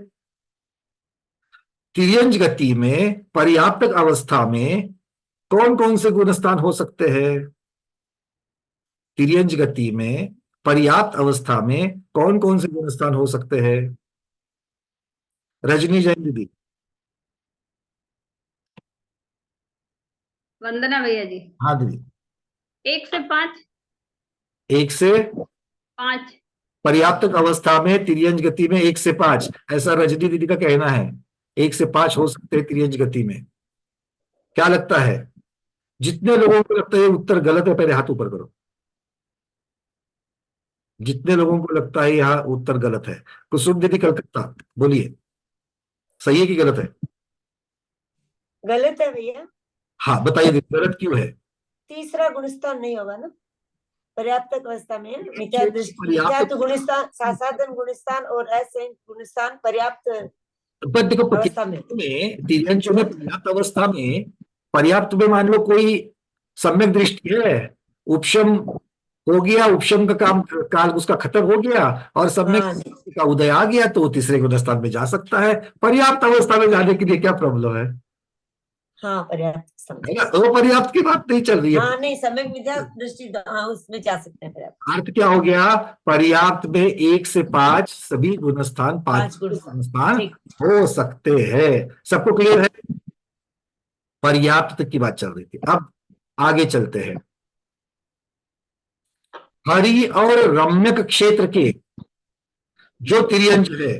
तिर्यंज गति में पर्याप्त अवस्था में कौन कौन से गुणस्थान हो सकते हैं? तिर्यंज गति में पर्याप्त अवस्था में कौन कौन से गुणस्थान हो सकते हैं? रजनी जैन दीदी। वंदना भैया जी। हाँ दीदी। 1 से 5। 1 से 5 पर्याप्त अवस्था में तिर्यंज गति में 1 से 5, ऐसा रजनी दीदी का कहना है। 1 से 5 हो सकते हैं तिर्यंज गति में। क्या लगता है? जितने लोगों को लगता है उत्तर गलत है, पहले हाथ ऊपर करो। जितने लोगों को लगता है यह उत्तर गलत है। कुसुम दीदी कलकत्ता, बोलिए, सही है कि गलत है? गलत है भैया। हाँ बताइए दीदी, गलत क्यों है? तीसरा गुणस्थान नहीं होगा ना पर्याप्त अवस्था में। मिथ्यात्व गुणस्थान, सासाधन गुणस्थान और असंग गुणस्थान पर्याप्त पर देखो, अवस्था में तिर्यंज में पर्याप्त अवस्था में, पर्याप्त में मान लो कोई सम्यक दृष्टि है, उपशम हो गया, उपशम का काम काल उसका खत्म हो गया और सम्यक हाँ जी, का उदय आ गया तो वो तीसरे गुणस्थान में जा सकता है। पर्याप्त अवस्था में जाने के लिए क्या प्रॉब्लम है हाँ पर्याप्त समझ ना? अपर्याप्त की बात नहीं चल रही है। हाँ नहीं, सम्यक विद्या दृष्टि, हाँ उसमें जा सकते हैं पर्याप्त। अर्थ क्या हो गया? पर्याप्त में 1 से 5 सभी गुणस्थान, 5 5 गुणस्थान, गुणस्थान ठीक। हो सकते हैं। सबको क्लियर है? पर्याप्त तक की बात चल रही थी। अब आगे चलते हैं। हरि और रम्यक क्षेत्र के जो तिर्यंच है,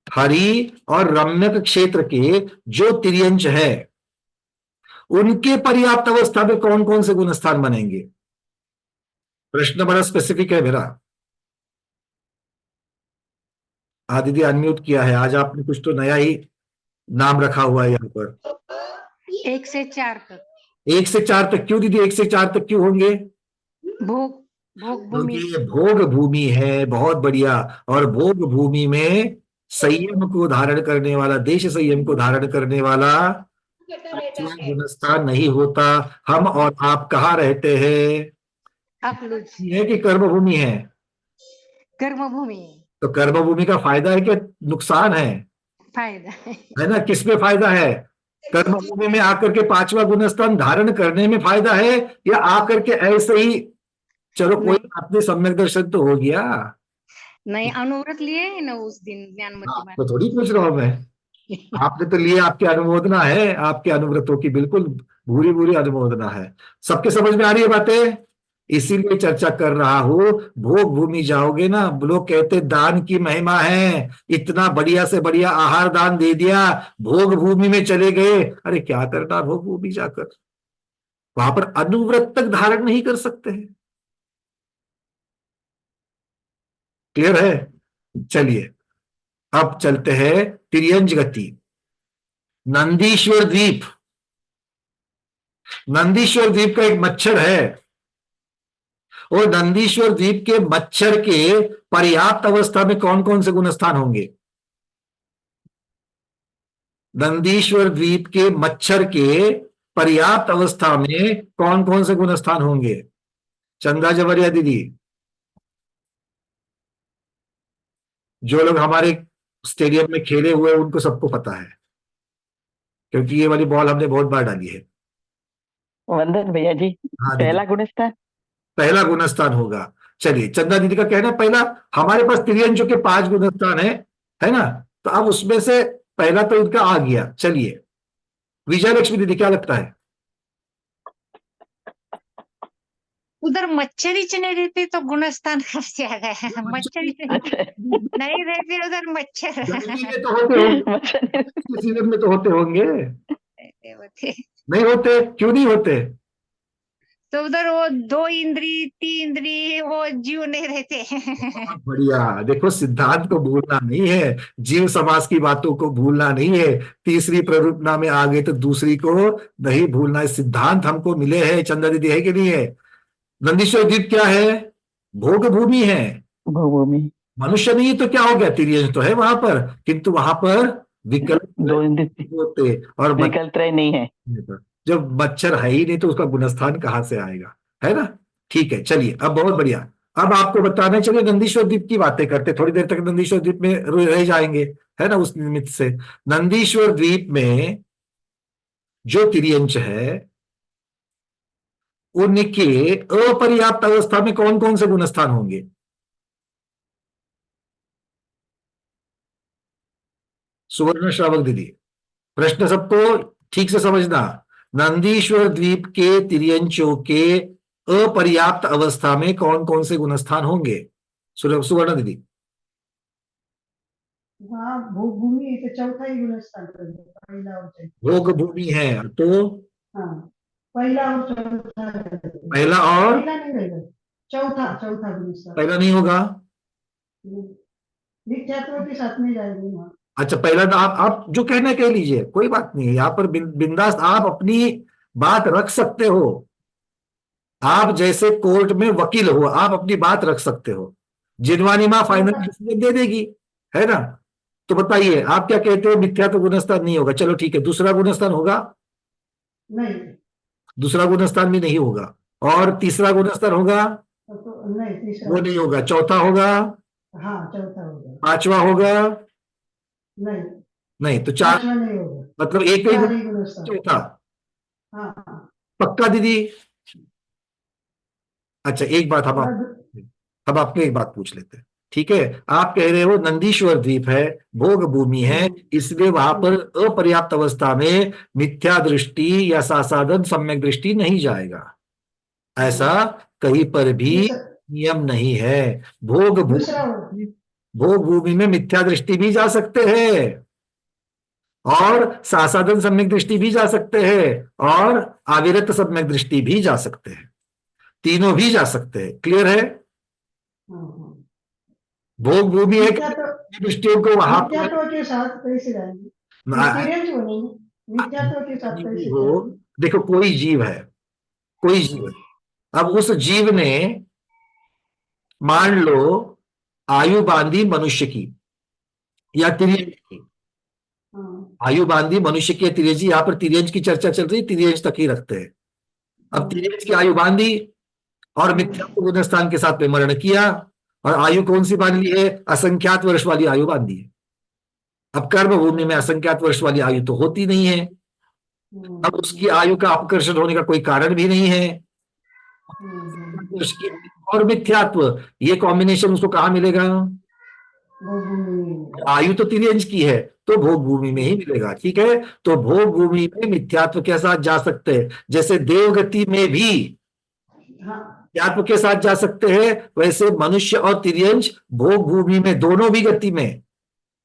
हरि और रम्यक क्षेत्र के जो तिर्यंच है, उनके पर्याप्त अवस्था में कौन कौन से गुणस्थान बनेंगे? प्रश्न बड़ा स्पेसिफिक है मेरा। दीदी अनम्यूट किया है। आज आपने कुछ तो नया ही नाम रखा हुआ है यहाँ पर। 1 से 4 तक 1 से 4 तक क्यों दीदी? 1 से 4 तक क्यों होंगे? भोग भोग भूमि। क्योंकि ये भोग भूमि है। बहुत बढ़िया। और भोग भूमि में संयम को धारण करने वाला, देश संयम को धारण करने वाला गुणस्थान नहीं होता। हम और आप कहाँ रहते हैं? अकलुज ये है कि कर्म भूमि है? कर्म भूमि तो कर्म भूमि का फायदा है कि नुकसान है? फायदा है। है ना? किसमें फायदा है? कर्म भूमि में आकर के 5वां गुणस्थान धारण करने में फायदा है, या आकर के ऐसे ही चलो कोई बात नहीं, सम्यक दर्शन तो हो गया। नहीं, अनुव्रत लिए है ना उस दिन ज्ञानमती आपको थोड़ी पूछ रहा हूं मैं। आपने तो लिए, आपकी अनुमोदना है, आपके अनुव्रतों की बिल्कुल भूरी भूरी अनुमोदना है। सबके समझ में आ रही है बातें? इसीलिए चर्चा कर रहा हूं। भोग भूमि जाओगे ना, लोग कहते दान की महिमा है, इतना बढ़िया से बढ़िया आहार दान दे दिया, भोग भूमि में चले गए। अरे क्या करना भोग भूमि जाकर? वहां पर अनुव्रत तक धारण नहीं कर सकते हैं। क्लियर है? चलिए अब चलते हैं तिर्यंज गति। नंदीश्वर द्वीप, नंदीश्वर द्वीप का एक मच्छर है, और नंदीश्वर द्वीप के मच्छर के पर्याप्त अवस्था में कौन कौन से गुणस्थान होंगे? नंदीश्वर द्वीप के मच्छर के पर्याप्त अवस्था में कौन कौन से गुणस्थान होंगे? चंदा जवरिया दीदी, जो लोग हमारे स्टेडियम में खेले हुए उनको सबको पता है, क्योंकि ये वाली बॉल हमने बहुत बार डाली है। वंदन भैया जी, हाँ दीदी, पहला गुणस्थान पहला गुणस्थान होगा। चलिए, चंदा दीदी का कहना है पहला। हमारे पास तिर्यंचों के 5 गुणस्थान है ना? तो अब उसमें से पहला तो इनका आ गया। चलिए, विजय लक्ष्मी दीदी क्या लगता है? उधर मच्छर ही नहीं रहते तो गुणस्थान कैसे आ गए? मच्छर ही नहीं रहते उधर मच्छर। गर्मी में तो होते होंगे, सीजन में तो होते होंगे। होते नहीं होते? क्यों नहीं होते? तो उधर वो 2 इंद्री 3 इंद्री वो जीव नहीं रहते। बहुत बढ़िया। देखो, सिद्धांत को भूलना नहीं है, जीव समाज की बातों को भूलना नहीं है। तीसरी प्ररूपना में आ गए तो दूसरी को नहीं भूलना है। सिद्धांत हमको मिले हैं। चंदा दीदी है कि नहीं है? नंदीश्वर द्वीप क्या है? भोग भूमि है। भूमि मनुष्य नहीं तो क्या हो गया? तिर्यंच तो है वहां पर, किंतु वहां पर विकल्प 2 इंद्र होते, और विकल्प त्रय नहीं है। जब मच्छर है ही नहीं तो उसका गुणस्थान कहाँ से आएगा? है ना? ठीक है, चलिए अब बहुत बढ़िया। अब आपको बताने चलिए, नंदीश्वर द्वीप की बातें करते, थोड़ी देर तक नंदीश्वर द्वीप में रह जाएंगे, है ना? उस निमित्त से नंदीश्वर द्वीप में जो तिर्यंच है, उनके अपर्याप्त अवस्था में कौन कौन से गुणस्थान होंगे? सुवर्ण श्रावक दीदी, प्रश्न सबको ठीक से समझना। नंदीश्वर द्वीप के तिर्यंचों के अपर्याप्त अवस्था में कौन कौन से गुणस्थान होंगे? सुवर्ण दीदी। वहाँ भोग भूमि तो चौथा ही गुणस्थान पहला और चौथा। भोग भूमि है तो हाँ, पहला और चौथा पहला और पहला नहीं रहेगा, चौथा चौथा गुणस्थान पहला नहीं होगा। मिथ्यात्व के साथ में जाएंगे वहाँ। अच्छा, पहला तो आप जो कहना कह लीजिए, कोई बात नहीं है। यहाँ पर बिंदास आप अपनी बात रख सकते हो। आप जैसे कोर्ट में वकील हो, आप अपनी बात रख सकते हो। जिनवानी माँ फाइनल डिसीजन दे देगी, है ना? तो बताइए आप क्या कहते हो? मिथ्या तो गुणस्थान नहीं होगा। चलो ठीक है, दूसरा गुणस्थान होगा? नहीं, दूसरा गुणस्थान भी नहीं होगा। और तीसरा गुणस्थान होगा, नहीं तीसरा, वो नहीं होगा। चौथा होगा, हाँ चौथा होगा, पांचवा होगा, नहीं नहीं। तो चार, पांचवा नहीं होगा, मतलब एक ही चार ही गुणस्थान, चौथा। हाँ हाँ। पक्का दीदी? अच्छा, एक बात हम और आपको एक बात पूछ लेते हैं, ठीक है? आप कह रहे हो नंदीश्वर द्वीप है, भोग भूमि है, इसलिए वहां पर अपर्याप्त अवस्था में मिथ्या दृष्टि या सासाधन सम्यक दृष्टि नहीं जाएगा। ऐसा कहीं पर भी नियम नहीं है। दूसरा भोग भूमि में मिथ्या दृष्टि भी जा सकते हैं, और सासाधन सम्यक दृष्टि भी जा सकते हैं, और अविरत सम्यक दृष्टि भी जा सकते हैं। तीनों भी जा सकते हैं। क्लियर है? भोग भूमि है कि दृष्टियों को वहां पर मिथ्यात्व के साथ कैसे जाएंगे? तिर्यंच बनेंगे, मिथ्यात्व के साथ कैसे हो। जाएंगे? देखो, कोई जीव है, कोई जीव है। अब उस जीव ने मान लो आयु बांधी मनुष्य की या तिर्यंज की, आयु बांधी मनुष्य की या तिर्यंज, यहाँ पर तिर्यंज की चर्चा चल रही है, तिर्यंज तक ही रखते हैं। अब तिर्यंज की आयु बांधी और मिथ्यात्व गुणस्थान के साथ में मरण किया, और आयु कौन सी बांध ली है? असंख्यात वर्ष वाली आयु बांधी है। अब कर्म भूमि में असंख्यात वर्ष वाली आयु तो होती नहीं है। अब उसकी आयु का अपकर्षण होने का कोई कारण भी नहीं है। उसकी और मिथ्यात्व, ये कॉम्बिनेशन उसको कहाँ मिलेगा? आयु तो तिर्यंज की है, तो भोग भूमि में ही मिलेगा। ठीक है, तो भोग भूमि में मिथ्यात्व के साथ जा सकते हैं। जैसे देवगति में भी मिथ्यात्व के साथ जा सकते हैं, वैसे मनुष्य और तिर्यंज भोग भूमि में, दोनों भी गति में,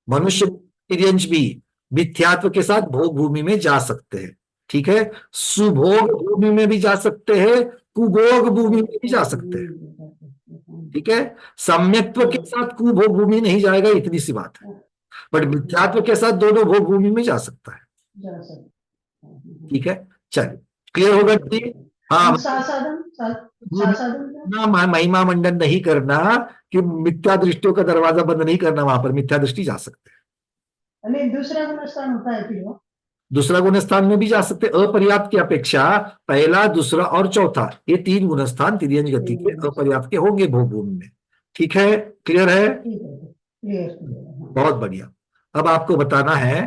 मनुष्य तिर्यंज भी मिथ्यात्व के साथ भोग भूमि में जा सकते हैं। ठीक है, सुभोग भूमि में भी जा सकते हैं, कुभोग भूमि में भी जा सकते हैं। ठीक है, सम्यक्त्व के साथ कुभोग भूमि नहीं जाएगा, इतनी सी बात है। बट मिथ्यात्व के साथ दोनों भोग भूमि में जा सकता है। ठीक है, चलिए, क्लियर होगा? हाँ, ना महिमा मंडन नहीं करना कि मिथ्या दृष्टियों का दरवाजा बंद नहीं करना, वहां पर मिथ्या दृष्टि जा सकते हैं। नहीं, दूसरा गुणस्थान होता है फिर वो? दूसरा दूसरा गुणस्थान में भी जा सकते, अपर्याप्त की अपेक्षा पहला, दूसरा और चौथा, ये तीन गुणस्थान तिर्यंज गति के अपर्याप्त के होंगे भोग भूमि में। ठीक है, क्लियर है? बहुत बढ़िया। अब आपको बताना है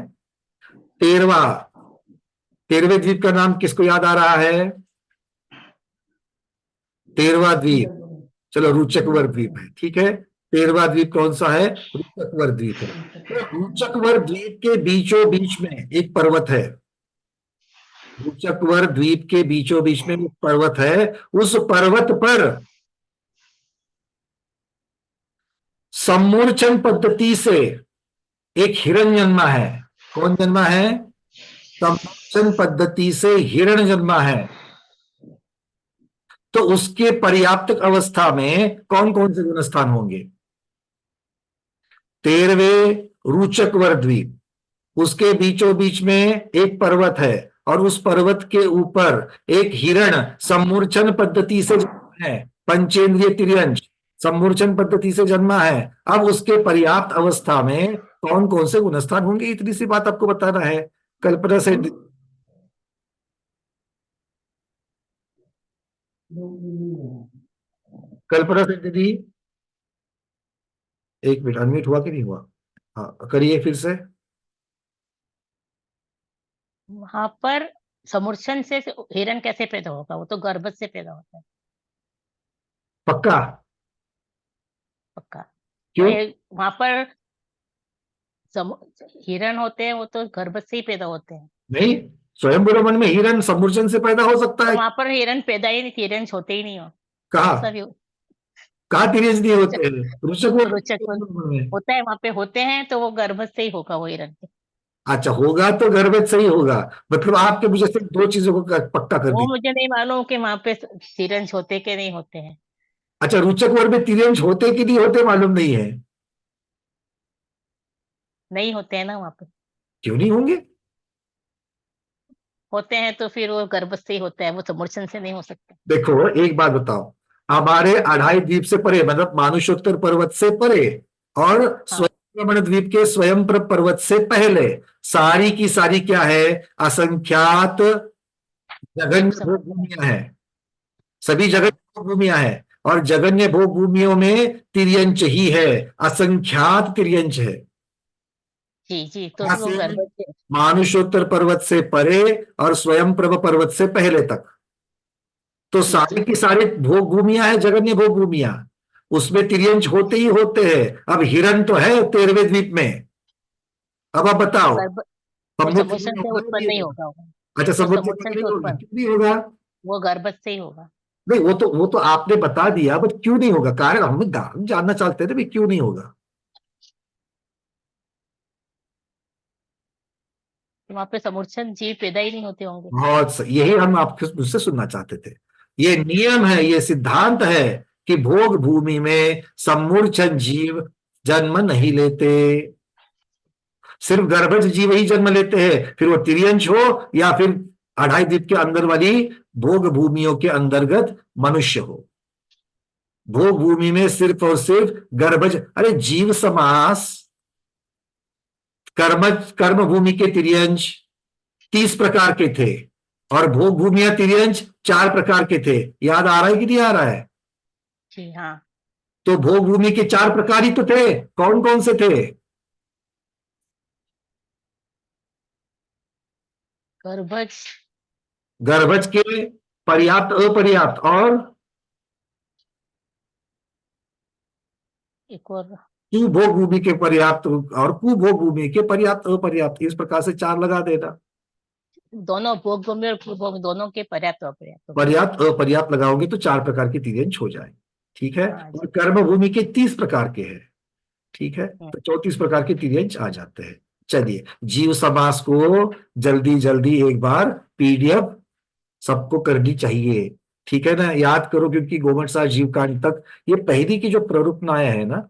13वें द्वीप का नाम किसको याद आ रहा है? 13वां द्वीप, चलो, रुचकवर द्वीप है। ठीक है, 13वां द्वीप कौन सा है? रुचकवर द्वीप है। तो रुचकवर द्वीप के बीचों बीच में एक पर्वत है। रुचकवर द्वीप के बीचों बीच में एक पर्वत है। उस पर्वत पर सम्मोचन पद्धति से एक हिरण जन्मा है। कौन जन्मा है? सम्मोचन पद्धति से हिरण जन्मा है। तो उसके पर्याप्त अवस्था में कौन कौन से गुणस्थान होंगे? 13वें रुचकवर द्वीप, उसके बीचों बीच में एक पर्वत है, और उस पर्वत के ऊपर एक हिरण सम्मूर्छन पद्धति से जन्मा है। पंचेंद्रिय तिर्यंज सम्मूर्छन पद्धति से जन्मा है। अब उसके पर्याप्त अवस्था में कौन कौन से गुणस्थान होंगे, इतनी सी बात आपको बताना है। कल्पना से दीदी, एक मिनट, अनम्यूट हुआ कि नहीं हुआ? हाँ, करिए फिर से। वहां पर समूर्छन से हिरण कैसे पैदा होगा? वो तो गर्भ से पैदा होता है। पक्का? पक्का। क्यों? वहां पर हिरण होते हैं, वो तो गर्भ से ही पैदा होते हैं। नहीं, स्वयं ब्रह्मण में हिरण समूर्छन से पैदा हो सकता है। वहां पर हिरण पैदा ही नहीं, हिरण होते ही नहीं हो। कहा तिर्यंज नहीं होते हैं? रुचक होता है, वहां पे होते हैं, तो वो गर्भ से ही होगा वो हिरण। अच्छा, होगा तो गर्भज से ही होगा। मतलब आपके मुझे सिर्फ दो चीजों को पक्का कर वो दी। मुझे नहीं मालूम कि वहां पे तिर्यंज होते के नहीं होते हैं। अच्छा, रुचकवर में तिर्यंज होते कि नहीं होते मालूम नहीं है? नहीं होते हैं ना वहां पे। क्यों नहीं होंगे? होते हैं तो फिर वो गर्भ से ही होता है, वो समूर्छन से नहीं हो सकता। देखो, एक बात बताओ, हमारे 2.5 द्वीप से परे, मतलब मानुषोत्तर पर्वत से परे, और स्वयं द्वीप के स्वयं पर्वत से पहले सारी की सारी क्या है? असंख्यात जघन्य भूमियां है। सभी जगह भोग भूमियां हैं, और जगन्य भोग भूमियों में तिर्यंच ही है, असंख्यात तिर्यंच है। जी जी, तो कहाँ वो से? गर्भ से। मानुषोत्तर पर्वत से परे और स्वयं प्रभ पर्वत से पहले तक। तो जी सारी जी। की सारी भोग भूमियां हैं, जगन्य भोग भूमियां, उसमें तिर्यंच होते ही होते हैं। अब हिरण तो है 13वें द्वीप में। अब आप वो बताओ गर्भ, वो समुद्र समुद्र में से होगा या उत्पन्न नहीं नहीं होगा? होगा वो। अच्छा, वो समुद्र समुद्र में से नहीं होगा, उत्पन्न, क्यों नहीं होगा? वो गर्भ से ही होगा। नहीं, वो तो आपने बता दिया, बट क्यों नहीं होगा? कारण हम जानना चाहते थे भाई, क्यों नहीं होगा? तो वहां पे समुद्र जीव पैदा ही नहीं होते होंगे। बहुत सही, यही हम आपके मुझसे सुनना चाहते थे। ये नियम है, ये सिद्धांत है कि भोग भूमि में सम्मूर्छन जीव जन्म नहीं लेते, सिर्फ गर्भज जीव ही जन्म लेते हैं, फिर वो तिर्यंच हो या फिर अढ़ाई द्वीप के अंदर वाली भोग भूमियों के अंतर्गत मनुष्य हो। भोग भूमि में सिर्फ और सिर्फ गर्भज, अरे जीव समास, कर्म भूमि के तिर्यंच 30 प्रकार के थे, और भोग भूमिया तिर्यंच 4 प्रकार के थे। याद आ रहा है कि नहीं आ रहा है? जी हाँ। तो भोग भूमि के 4 प्रकार ही तो थे, कौन कौन से थे? गर्भज, गर्भज के, पर्याप्त अपर्याप्त, और एक और, सुभोग भूमि के पर्याप्त और कुभोग भूमि के पर्याप्त अपर्याप्त, इस प्रकार से 4 लगा देना। दोनों भोग भूमि और भूभोग दोनों के पर्याप्त और अपर्याप्त होगा। पर्याप्त अपर्याप्त लगाओगे तो 4 प्रकार की तिर्यंच हो जाए। ठीक है, हाँ और जी। कर्म भूमि के 30 प्रकार के हैं। ठीक है, हम्म, तो 34 प्रकार के तिर्यंच आ जाते हैं। चलिए, जीव समास को जल्दी जल्दी एक बार पीडीएफ सबको करनी चाहिए। ठीक है ना, याद करो, क्योंकि गोमटसार जीवकांड तक ये पहली की जो प्ररूपनाएं है ना,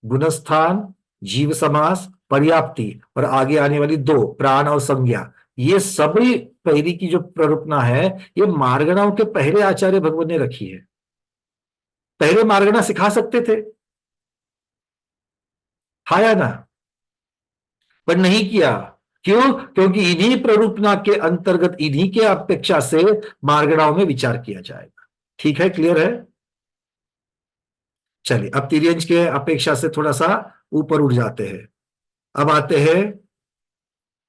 गुणस्थान, जीव समास, पर्याप्ति, और आगे आने वाली 2 प्राण और संज्ञा, ये सभी पहली की जो प्ररूपना है, ये मार्गणाओं के पहले आचार्य भगवान ने रखी है। पहले मार्गणा सिखा सकते थे, हाँ या ना? पर नहीं किया। क्यों? क्योंकि इन्हीं प्ररूपना के अंतर्गत, इन्हीं के अपेक्षा से मार्गणाओं में विचार किया जाएगा। ठीक है, क्लियर है? चलिए, अब तिर्यंच के अपेक्षा से थोड़ा सा ऊपर उठ जाते हैं। अब आते हैं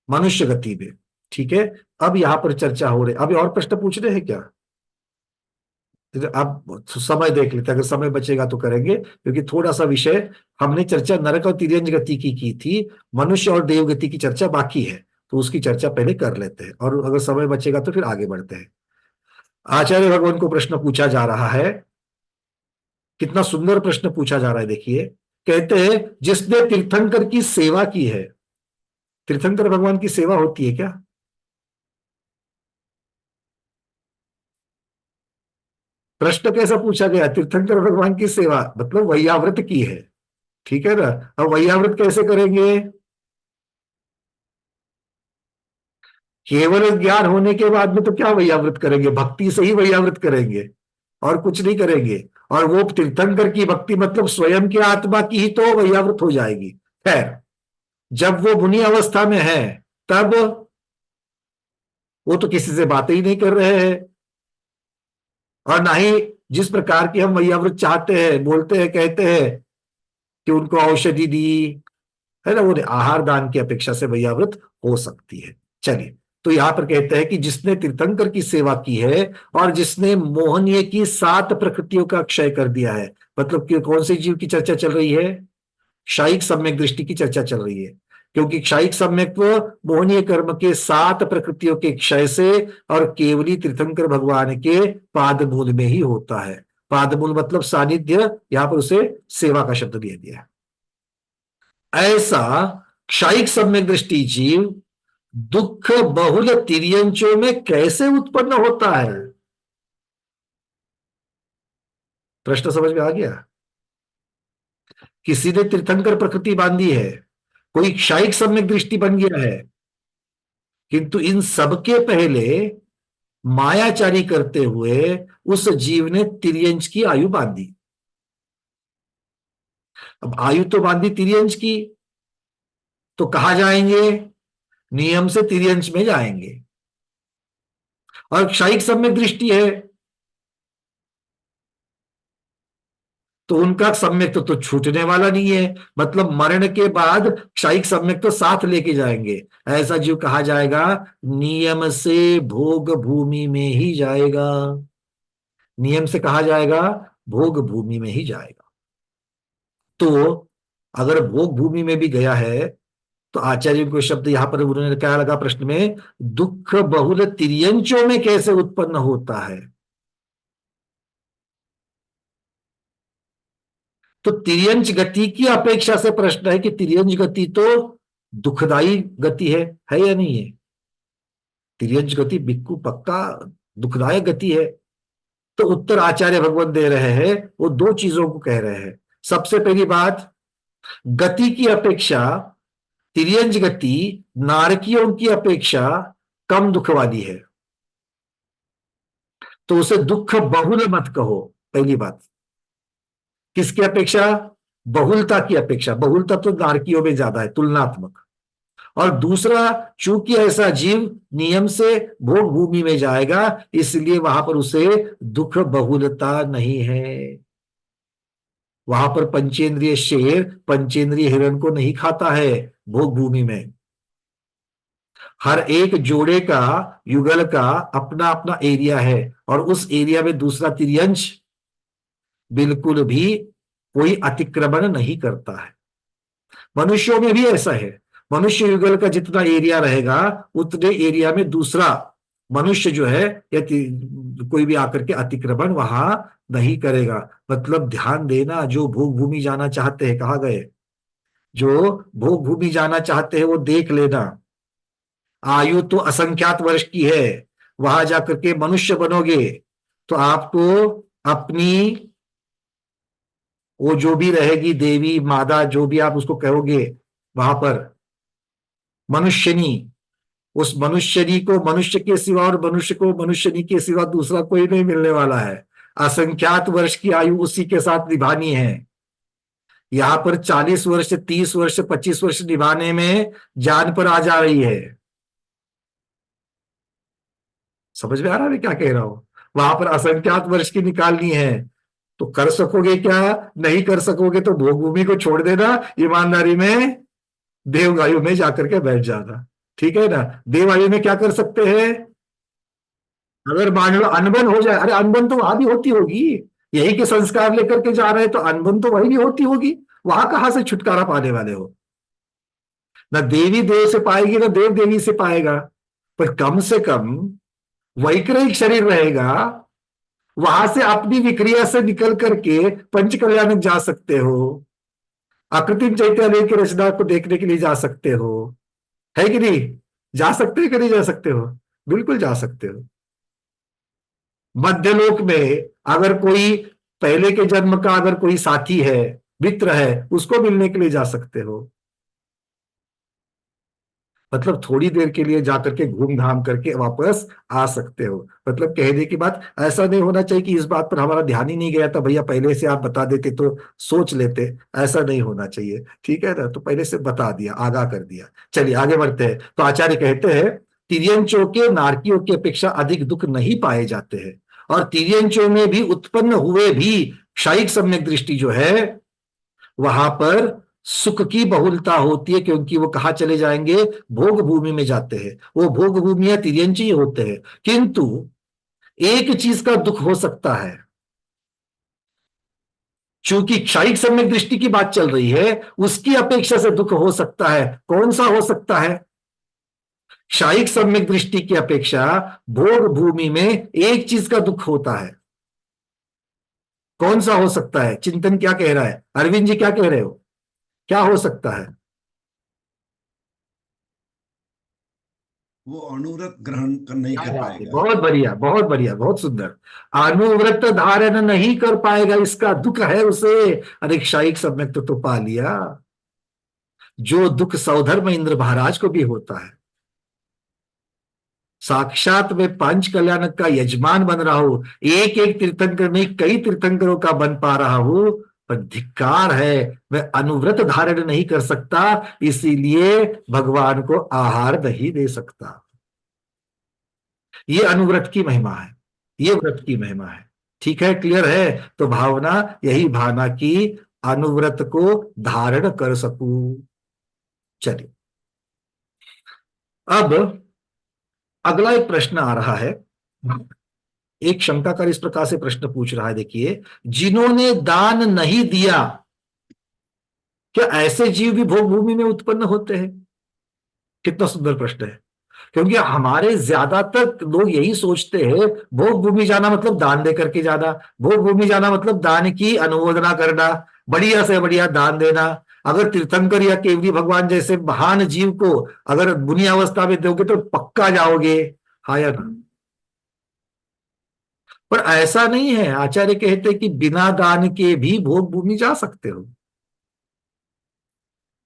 मनुष्य गति में। ठीक है, अब यहां पर चर्चा हो रही, अभी और प्रश्न पूछ रहे हैं क्या? अब समय देख लेते हैं, अगर समय बचेगा तो करेंगे, क्योंकि थोड़ा सा विषय हमने चर्चा नरक और तिर्यंच गति की थी, मनुष्य और देव गति की चर्चा बाकी है, तो उसकी चर्चा पहले कर लेते हैं, और अगर समय बचेगा तो फिर आगे बढ़ते हैं। आचार्य भगवान को प्रश्न पूछा जा रहा है, कितना सुंदर प्रश्न पूछा जा रहा है, देखिए। कहते हैं, जिसने तीर्थंकर की सेवा की है, तीर्थंकर भगवान की सेवा होती है क्या? प्रश्न कैसा पूछा गया? तीर्थंकर भगवान की सेवा मतलब वैयाव्रत की है। ठीक है ना? अब वैयाव्रत कैसे करेंगे? केवल ज्ञान होने के बाद में तो क्या वैयाव्रत करेंगे? भक्ति से ही वैयाव्रत करेंगे, और कुछ नहीं करेंगे। और वो तीर्थंकर की भक्ति मतलब स्वयं की आत्मा की ही तो वैयाव्रत हो जाएगी। खैर, जब वो मुनि अवस्था में है, तब वो तो किसी से बातें ही नहीं कर रहे हैं, और ना ही जिस प्रकार की हम वैयाव्रत चाहते हैं, बोलते हैं, कहते हैं कि उनको औषधि दी है ना, वो आहार दान की अपेक्षा से वैयाव्रत हो सकती है। चलिए, तो यहां पर कहते हैं कि जिसने तीर्थंकर की सेवा की है, और जिसने मोहनीय की 7 प्रकृतियों का क्षय कर दिया है, मतलब कि कौन से जीव की चर्चा चल रही है? क्षयिक सम्यक दृष्टि की चर्चा चल रही है, क्योंकि क्षयिक सम्यक्त्व मोहनीय कर्म के 7 प्रकृतियों के क्षय से और केवली तीर्थंकर भगवान के पादमूल में ही होता है। पादमूल मतलब सानिध्य, यहां पर उसे सेवा का शब्द दिया गया है। ऐसा क्षयिक सम्यक दृष्टि जीव दुख बहुल तिर्यंचों में कैसे उत्पन्न होता है? प्रश्न समझ में आ गया? किसी ने तीर्थंकर प्रकृति बांधी है, कोई क्षयिक सम्यक दृष्टि बन गया है, किंतु इन सबके पहले मायाचारी करते हुए उस जीव ने तिर्यंच की आयु बांधी। अब आयु तो बांधी तिर्यंच की, तो कहां जाएंगे? नियम से तिर्यंच में जाएंगे। और क्षयिक सम्यक दृष्टि है, तो उनका सम्यक तो छूटने वाला नहीं है, मतलब मरण के बाद क्षयिक सम्यक तो साथ लेके जाएंगे। ऐसा जीव कहा जाएगा नियम से भोग भूमि में ही जाएगा, नियम से कहा जाएगा भोग भूमि में ही जाएगा। तो अगर भोग भूमि में भी गया है तो आचार्य को शब्द यहां पर उन्होंने क्या लगा प्रश्न में, दुख बहुल तिर्यंचों में कैसे उत्पन्न होता है। तो तिर्यंच गति की अपेक्षा से प्रश्न है कि तिर्यंच गति तो दुखदाई गति है या नहीं है। तिर्यंच गति बिल्कुल पक्का दुखदायक गति है। तो उत्तर आचार्य भगवान दे रहे हैं, वो दो चीजों को कह रहे हैं। सबसे पहली बात, गति की अपेक्षा तिर्यंच गति नारकियों की अपेक्षा कम दुख वाली है, तो उसे दुख बहुल मत कहो। पहली बात, किसकी अपेक्षा, बहुलता की अपेक्षा। बहुलता तो नारकियों में ज्यादा है तुलनात्मक। और दूसरा, चूंकि ऐसा जीव नियम से भोग भूमि में जाएगा इसलिए वहां पर उसे दुख बहुलता नहीं है। वहां पर पंचेंद्रिय शेर पंचेंद्रिय हिरण को नहीं खाता है भोग भूमि में। हर एक जोड़े का युगल का अपना अपना एरिया है और उस एरिया में दूसरा तिर्यंच बिल्कुल भी कोई अतिक्रमण नहीं करता है। मनुष्यों में भी ऐसा है, मनुष्य युगल का जितना एरिया रहेगा उतने एरिया में दूसरा मनुष्य जो है या कोई भी आकर के अतिक्रमण वहां नहीं करेगा। मतलब ध्यान देना, जो भोग भूमि जाना चाहते हैं, कहा गए जो भोग भूमि जाना चाहते हैं वो देख लेना। आयु तो असंख्यात वर्ष की है, वहां जाकर के मनुष्य बनोगे तो आपको अपनी वो जो भी रहेगी देवी मादा जो भी आप उसको कहोगे वहां पर मनुष्यनी, उस मनुष्यनी को मनुष्य के सिवा और मनुष्य को मनुष्यनी के सिवा दूसरा कोई नहीं मिलने वाला है। असंख्यात वर्ष की आयु उसी के साथ निभानी है। यहां पर 40 वर्ष 30 वर्ष 25 वर्ष निभाने में जान पर आ जा रही है। समझ में आ रहा है क्या कह रहा हूं। वहां पर असंख्यात वर्ष की निकालनी है तो कर सकोगे क्या, नहीं कर सकोगे तो भोग भूमि को छोड़ देना, ईमानदारी में देवगायु में जाकर के बैठ जाना। ठीक है ना। देवायु में क्या कर सकते हैं, अगर मान लो अनबन हो जाए, अरे अनबन तो वहां भी होती होगी, यही के संस्कार लेकर के जा रहे हैं तो अनबन तो वही भी होती होगी, वहां कहां से छुटकारा पाने वाले हो। ना देवी देव से पाएगी ना देव देवी से पाएगा, पर कम से कम वैक्रयिक शरीर रहेगा, वहां से अपनी विक्रिया से निकल करके पंच कल्याणक जा सकते हो, अकृत्रिम चैत्यालय की रचना को देखने के लिए जा सकते हो, है कि नहीं। जा सकते हो कि नहीं जा सकते हो, बिल्कुल जा सकते हो। मध्यलोक में अगर कोई पहले के जन्म का अगर कोई साथी है मित्र है उसको मिलने के लिए जा सकते हो। मतलब थोड़ी देर के लिए जाकर के घूम घाम करके वापस आ सकते हो। मतलब कहने की बात ऐसा नहीं होना चाहिए कि इस बात पर हमारा ध्यान ही नहीं गया था, भैया पहले से आप बता देते तो सोच लेते, ऐसा नहीं होना चाहिए। ठीक है ना, तो पहले से बता दिया, आगाह कर दिया। चलिए आगे बढ़ते हैं। तो आचार्य कहते हैं तिर्यंचों के नारकियों की अपेक्षा अधिक दुख नहीं पाए जाते हैं और तिर्यंचों में भी उत्पन्न हुए भी क्षयिक सम्यक दृष्टि जो है वहां पर सुख की बहुलता होती है, क्योंकि वो कहा चले जाएंगे, भोग भूमि में जाते हैं। वो भोग भूमियां तिर्यंची होते हैं। किंतु एक चीज का दुख हो सकता है, चूंकि क्षयिक सम्यक दृष्टि की बात चल रही है, उसकी अपेक्षा से दुख हो सकता है। कौन सा हो सकता है, क्षयिक सम्यक दृष्टि की अपेक्षा भोग भूमि में एक चीज का दुख होता है। कौन सा हो सकता है, चिंतन क्या कह रहा है, अरविंद जी क्या कह रहे हो, क्या हो सकता है। वो अनुव्रत ग्रहण नहीं कर पाएगा। बहुत बढ़िया, बहुत बढ़िया, बहुत सुंदर। अनुव्रत धारण नहीं कर पाएगा, इसका दुख है उसे। अरे क्षयिक सम्यक तो पा लिया, जो दुख सौधर्म इंद्र महाराज को भी होता है। साक्षात में पंच कल्याणक का यजमान बन रहा हूं, एक एक तीर्थंकर नहीं कई तीर्थंकरों का बन पा रहा हूं, पर धिक्कार है मैं अनुव्रत धारण नहीं कर सकता, इसीलिए भगवान को आहार नहीं दे सकता। ये अनुव्रत की महिमा है, ये व्रत की महिमा है। ठीक है, क्लियर है? तो भावना, यही भावना की अनुव्रत को धारण कर सकूं। चलिए, अब अगला एक प्रश्न आ रहा है। एक शंकाकार इस प्रकार से प्रश्न पूछ रहा है, देखिए, जिन्होंने दान नहीं दिया, क्या ऐसे जीव भी भोग भूमि में उत्पन्न होते हैं? कितना सुंदर प्रश्न है, क्योंकि हमारे ज्यादातर लोग यही सोचते हैं भोग भूमि जाना मतलब दान दे करके जाना, भोग भूमि जाना मतलब दान की अनुमोदना करना, बढ़िया से बढ़िया दान देना। अगर तीर्थंकर या केवली भगवान जैसे महान जीव को अगर बुनी अवस्था में दोगे तो पक्का जाओगे, हाँ या ना? पर ऐसा नहीं है। आचार्य कहते हैं कि बिना दान के भी भोग भूमि जा सकते हो।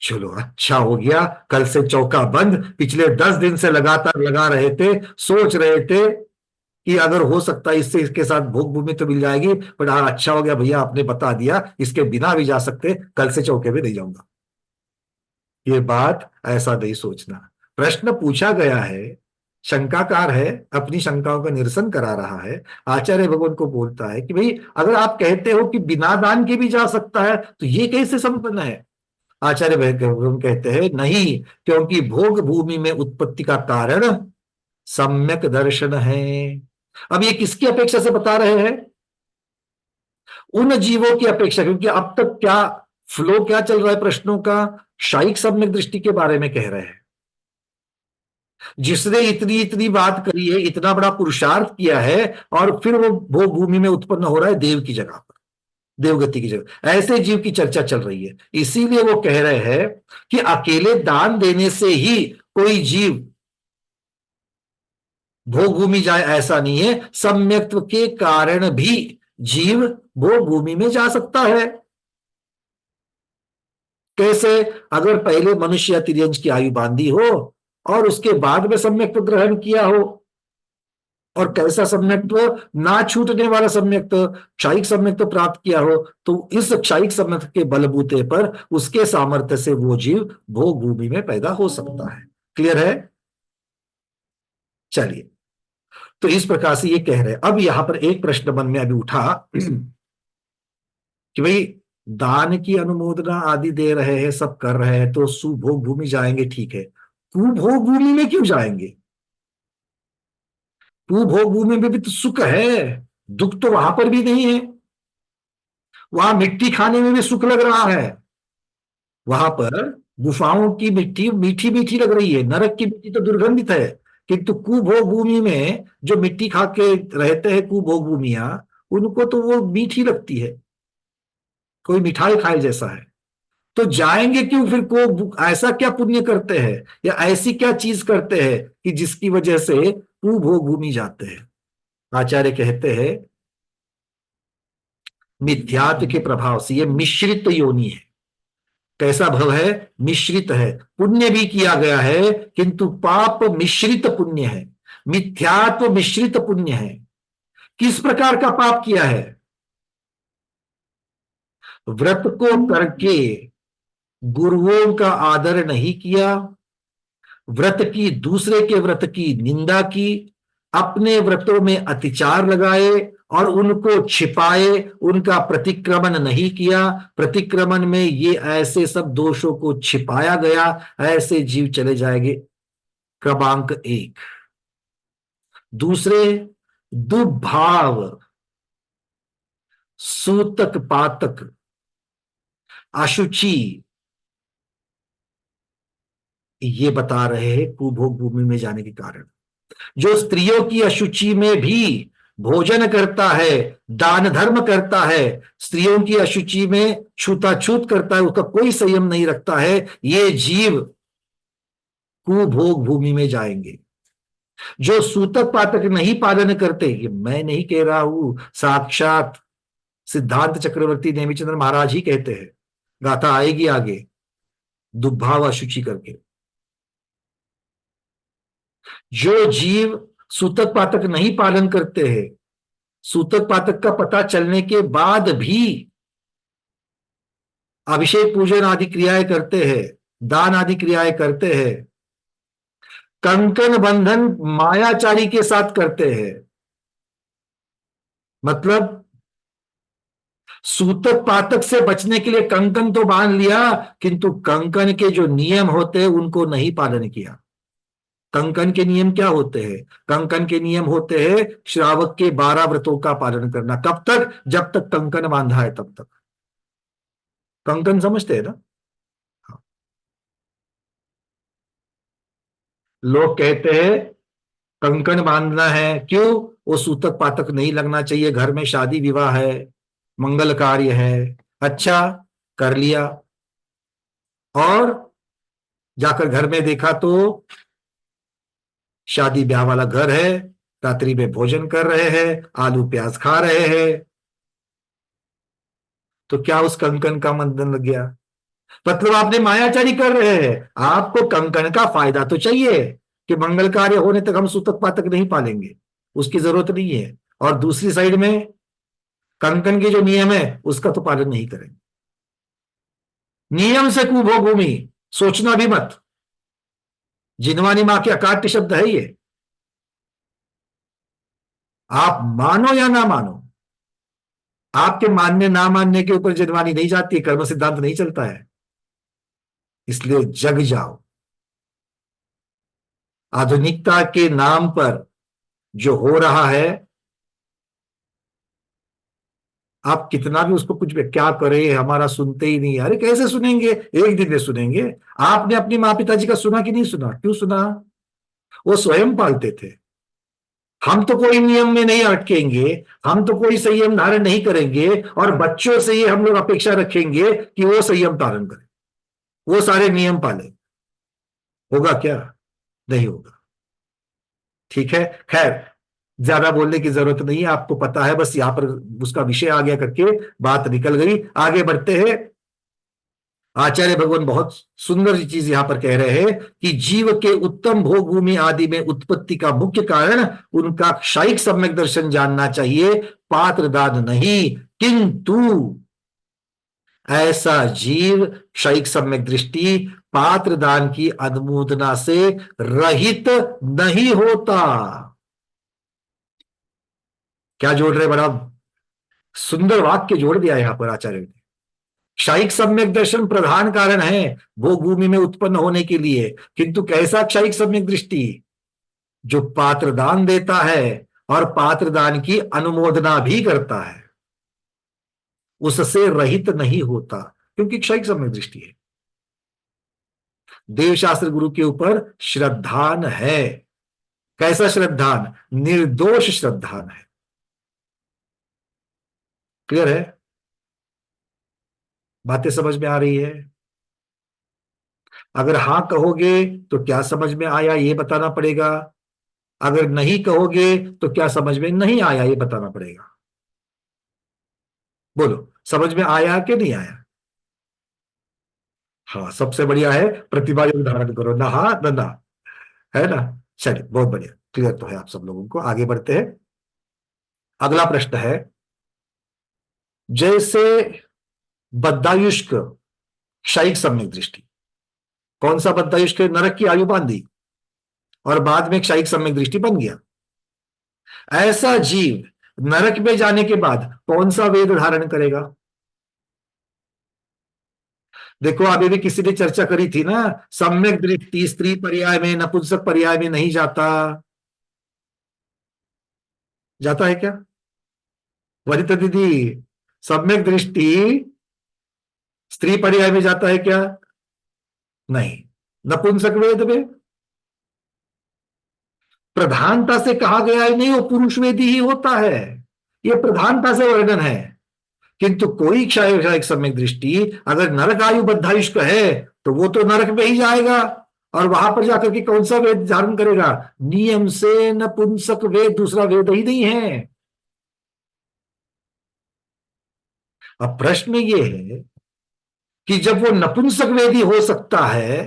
चलो, अच्छा हो गया, कल से चौका बंद। पिछले 10 दिन से लगातार लगा रहे थे, सोच रहे थे कि अगर हो सकता है इससे इसके साथ भोग भूमि तो मिल जाएगी, पर हाँ, अच्छा हो गया भैया आपने बता दिया, इसके बिना भी जा सकते, कल से चौके पे नहीं जाऊंगा। ये बात ऐसा नहीं सोचना। प्रश्न पूछा गया है, शंकाकार है, अपनी शंकाओं का निरसन करा रहा है। आचार्य भगवान को बोलता है कि भाई अगर आप कहते हो कि बिना दान के भी जा सकता है तो ये कैसे संपन्न है? आचार्य भगवान कहते हैं नहीं, क्योंकि भोग भूमि में उत्पत्ति का कारण सम्यक दर्शन है। अब ये किसकी अपेक्षा से बता रहे हैं? उन जीवों की अपेक्षा, क्योंकि अब तक क्या फ्लो क्या चल रहा है प्रश्नों का, शायिक सम्यक दृष्टि के बारे में कह रहे हैं। जिसने इतनी इतनी बात करी है, इतना बड़ा पुरुषार्थ किया है, और फिर वो भोग भूमि में उत्पन्न हो रहा है देव की जगह पर, देवगति की जगह, ऐसे जीव की चर्चा चल रही है। इसीलिए वो कह रहे हैं कि अकेले दान देने से ही कोई जीव भोग भूमि जाए ऐसा नहीं है, सम्यक्त्व के कारण भी जीव भोग भूमि में जा सकता है। कैसे? अगर पहले मनुष्य या तिर्यंच की आयु बांधी हो और उसके बाद में सम्यक्त्व ग्रहण किया हो, और कैसा सम्यक्त्व? ना छूटने वाला सम्यक्त्व, क्षायिक सम्यक्त्व प्राप्त किया हो, तो इस क्षायिक सम्यक्त्व के बलबूते पर उसके सामर्थ्य से वो जीव भोग भूमि में पैदा हो सकता है। क्लियर है? चलिए, तो इस प्रकार से ये कह रहे हैं। अब यहां पर एक प्रश्न मन में अभी उठा कि भाई दान की अनुमोदना आदि दे रहे हैं, सब कर रहे हैं, तो सुभोग भूमि जाएंगे, ठीक है, कुभोग भूमि में क्यों जाएंगे? कुभोग भूमि में भी तो सुख है, दुख तो वहां पर भी नहीं है। वहां मिट्टी खाने में भी सुख लग रहा है, वहां पर गुफाओं की मिट्टी मीठी मीठी लग रही है, नरक की मिट्टी तो दुर्गंधित है, किंतु कुभोग भूमि में जो मिट्टी खा के रहते हैं कुभोग भूमियां, उनको तो वो मीठी लगती है, कोई मिठाई खाए जैसा है। तो जाएंगे क्यों फिर? को ऐसा क्या पुण्य करते हैं या ऐसी क्या चीज करते हैं कि जिसकी वजह से कुभोग भूमि जाते हैं? आचार्य कहते हैं मिथ्यात्व के प्रभाव से ये मिश्रित योनि है। कैसा भव है? मिश्रित है। पुण्य भी किया गया है किंतु पाप मिश्रित पुण्य है, मिथ्यात्व मिश्रित पुण्य है। किस प्रकार का पाप किया है? व्रत को करके गुरुओं का आदर नहीं किया, व्रत की, दूसरे के व्रत की निंदा की, अपने व्रतों में अतिचार लगाए और उनको छिपाए, उनका प्रतिक्रमण नहीं किया। प्रतिक्रमण में ये ऐसे सब दोषों को छिपाया गया, ऐसे जीव चले जाएंगे। क्रमांक 1। दूसरे, दुभाव, सूतक पातक, अशुचि, ये बता रहे हैं कुभोग भूमि में जाने के कारण। जो स्त्रियों की अशुचि में भी भोजन करता है, दान धर्म करता है, स्त्रियों की अशुचि में छूताछूत करता है, उसका कोई संयम नहीं रखता है, ये जीव कुभोग भूमि में जाएंगे। जो सूतक पातक नहीं पालन करते, ये मैं नहीं कह रहा हूं, साक्षात सिद्धांत चक्रवर्ती नेमिचंद्र महाराज ही कहते हैं, गाथा आएगी आगे, दुर्भाव अशुचि करके। जो जीव सूतक पातक नहीं पालन करते हैं, सूतक पातक का पता चलने के बाद भी अभिषेक पूजन आदि क्रियाएं करते हैं, दान आदि क्रियाएं करते हैं, कंकन बंधन मायाचारी के साथ करते हैं, मतलब सूतक पातक से बचने के लिए कंकन तो बांध लिया, किंतु कंकन के जो नियम होते हैं उनको नहीं पालन किया। कंकन के नियम क्या होते हैं? कंकन के नियम होते हैं श्रावक के 12 व्रतों का पालन करना। कब तक? जब तक कंकन बांधा है तब तक। कंकन समझते हैं ना? हाँ। लोग कहते हैं कंकन बांधना है, क्यों? वो सूतक पातक नहीं लगना चाहिए, घर में शादी विवाह है, मंगल कार्य है। अच्छा, कर लिया और जाकर घर में देखा तो शादी ब्याह वाला घर है, रात्रि में भोजन कर रहे हैं, आलू प्याज खा रहे हैं, तो क्या उस कंकन का बंधन लग गया? मतलब आपने मायाचारी कर रहे हैं। आपको कंकन का फायदा तो चाहिए कि मंगल कार्य होने तक हम सूतक पातक नहीं पालेंगे, उसकी जरूरत नहीं है। और दूसरी साइड में कंकन के जो नियम है उसका तो पालन नहीं करेंगे। नियम से कुभो भूमि, सोचना भी मत। जिनवानी मां के अकाट्य शब्द है ये। आप मानो या ना मानो, आपके मानने ना मानने के ऊपर जिनवानी नहीं जाती, कर्म सिद्धांत नहीं चलता है। इसलिए जग जाओ। आधुनिकता के नाम पर जो हो रहा है, आप कितना भी उसको कुछ भी क्या करें, हमारा सुनते ही नहीं। अरे कैसे सुनेंगे? एक दिन में सुनेंगे। आपने अपनी माँ पिताजी का सुना कि नहीं सुना? क्यों सुना? वो स्वयं पालते थे। हम तो कोई नियम में नहीं अटकेंगे, हम तो कोई संयम धारण नहीं करेंगे, और बच्चों से ये हम लोग अपेक्षा रखेंगे कि वो संयम धारण करें, वो सारे नियम पाले। होगा क्या? नहीं होगा। ठीक है, खैर ज्यादा बोलने की जरूरत नहीं है, आपको पता है, बस यहां पर उसका विषय आ गया करके बात निकल गई। आगे बढ़ते हैं। आचार्य भगवान बहुत सुंदर चीज यहां पर कह रहे हैं कि जीव के उत्तम भोग भूमि आदि में उत्पत्ति का मुख्य कारण उनका क्षयिक सम्यक दर्शन जानना चाहिए, पात्र दान नहीं। किंतु ऐसा जीव क्षयिक सम्यक दृष्टि पात्र दान की अनुमोदना से रहित नहीं होता। क्या जोड़ रहे? बड़ा सुंदर वाक्य जोड़ दिया यहां पर आचार्य ने। क्षयिक सम्यक दर्शन प्रधान कारण है भोग भूमि में उत्पन्न होने के लिए, किंतु कैसा क्षयिक सम्यक दृष्टि? जो पात्र दान देता है और पात्र दान की अनुमोदना भी करता है, उससे रहित नहीं होता, क्योंकि क्षयिक सम्यक दृष्टि है। देवशास्त्र गुरु के ऊपर श्रद्धान है। कैसा श्रद्धान? निर्दोष श्रद्धान है। क्लियर है? बातें समझ में आ रही है? अगर हां कहोगे तो क्या समझ में आया ये बताना पड़ेगा, अगर नहीं कहोगे तो क्या समझ में नहीं आया ये बताना पड़ेगा। बोलो, समझ में आया कि नहीं आया? हाँ, सबसे बढ़िया है प्रतिभा योग धारण करो, ना हा ना ना, है ना? चलिए, बहुत बढ़िया, क्लियर तो है आप सब लोगों को। आगे बढ़ते हैं। अगला प्रश्न है, जैसे बद्धायुष्क क्षयिक सम्यक दृष्टि। कौन सा बद्धायुष्क? नरक की आयु बांधी और बाद में क्षयिक सम्यक दृष्टि बन गया। ऐसा जीव नरक में जाने के बाद कौन सा वेद धारण करेगा? देखो, अभी भी किसी ने चर्चा करी थी ना, सम्यक दृष्टि स्त्री पर्याय में, नपुंसक पर्याय में नहीं जाता। जाता है क्या वरिता दीदी? सम्यक दृष्टि स्त्री पर्याय में जाता है क्या? नहीं। नपुंसक वेद में प्रधानता से कहा गया है, नहीं, वो पुरुष वेदी ही होता है, ये प्रधानता से वर्णन है। किंतु कोई क्षयिक सम्यक दृष्टि अगर नरक आयु बद्धायुष्क है तो वो तो नरक में ही जाएगा, और वहां पर जाकर के कौन सा वेद धारण करेगा? नियम से नपुंसक वेद, दूसरा वेद ही नहीं है। अब प्रश्न ये है कि जब वो नपुंसक वेदी हो सकता है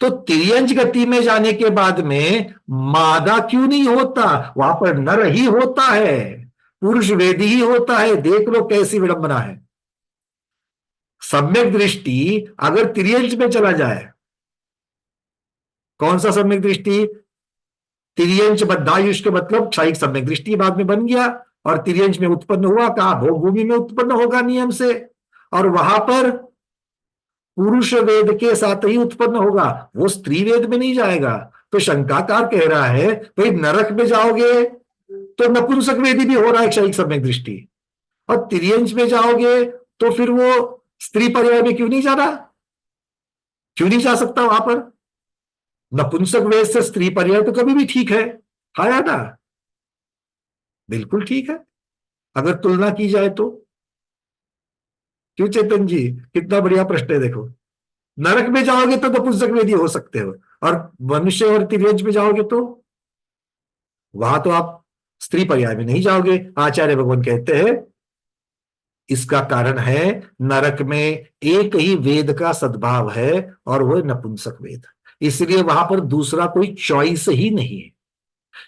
तो तिर्यंज गति में जाने के बाद में मादा क्यों नहीं होता? वहां पर नर ही होता है, पुरुष वेदी ही होता है। देख लो कैसी विडंबना है। सम्यक दृष्टि अगर तिर्यंज में चला जाए, कौन सा सम्यक दृष्टि? तिर्यंच बद्धायुष्क, मतलब क्षयिक सम्यक दृष्टि बाद में बन गया, और तिर्यंश में उत्पन्न हुआ, कहा भोग भूमि में उत्पन्न होगा नियम से, और वहां पर पुरुष वेद के साथ ही उत्पन्न होगा, वो स्त्री वेद में नहीं जाएगा। तो शंकाकार कह रहा है भाई नरक में जाओगे तो नपुंसक वेदी भी हो रहा है क्षयिक सम्यक दृष्टि, और तिर्यंश में जाओगे तो फिर वो स्त्री पर्याय में क्यों नहीं जा रहा, क्यों नहीं जा सकता वहां पर? नपुंसक वेद से स्त्री पर्याय तो कभी भी ठीक है या ना? बिल्कुल ठीक है अगर तुलना की जाए तो। क्यों चेतन जी, कितना बढ़िया प्रश्न है। देखो, नरक में जाओगे तो नपुंसक वेदी हो सकते हो, और मनुष्य और तिर्यंश में जाओगे तो वहां तो आप स्त्री पर्याय में नहीं जाओगे। आचार्य भगवान कहते हैं इसका कारण है नरक में एक ही वेद का सद्भाव है और वह नपुंसक वेद, इसलिए वहां पर दूसरा कोई चॉइस ही नहीं है।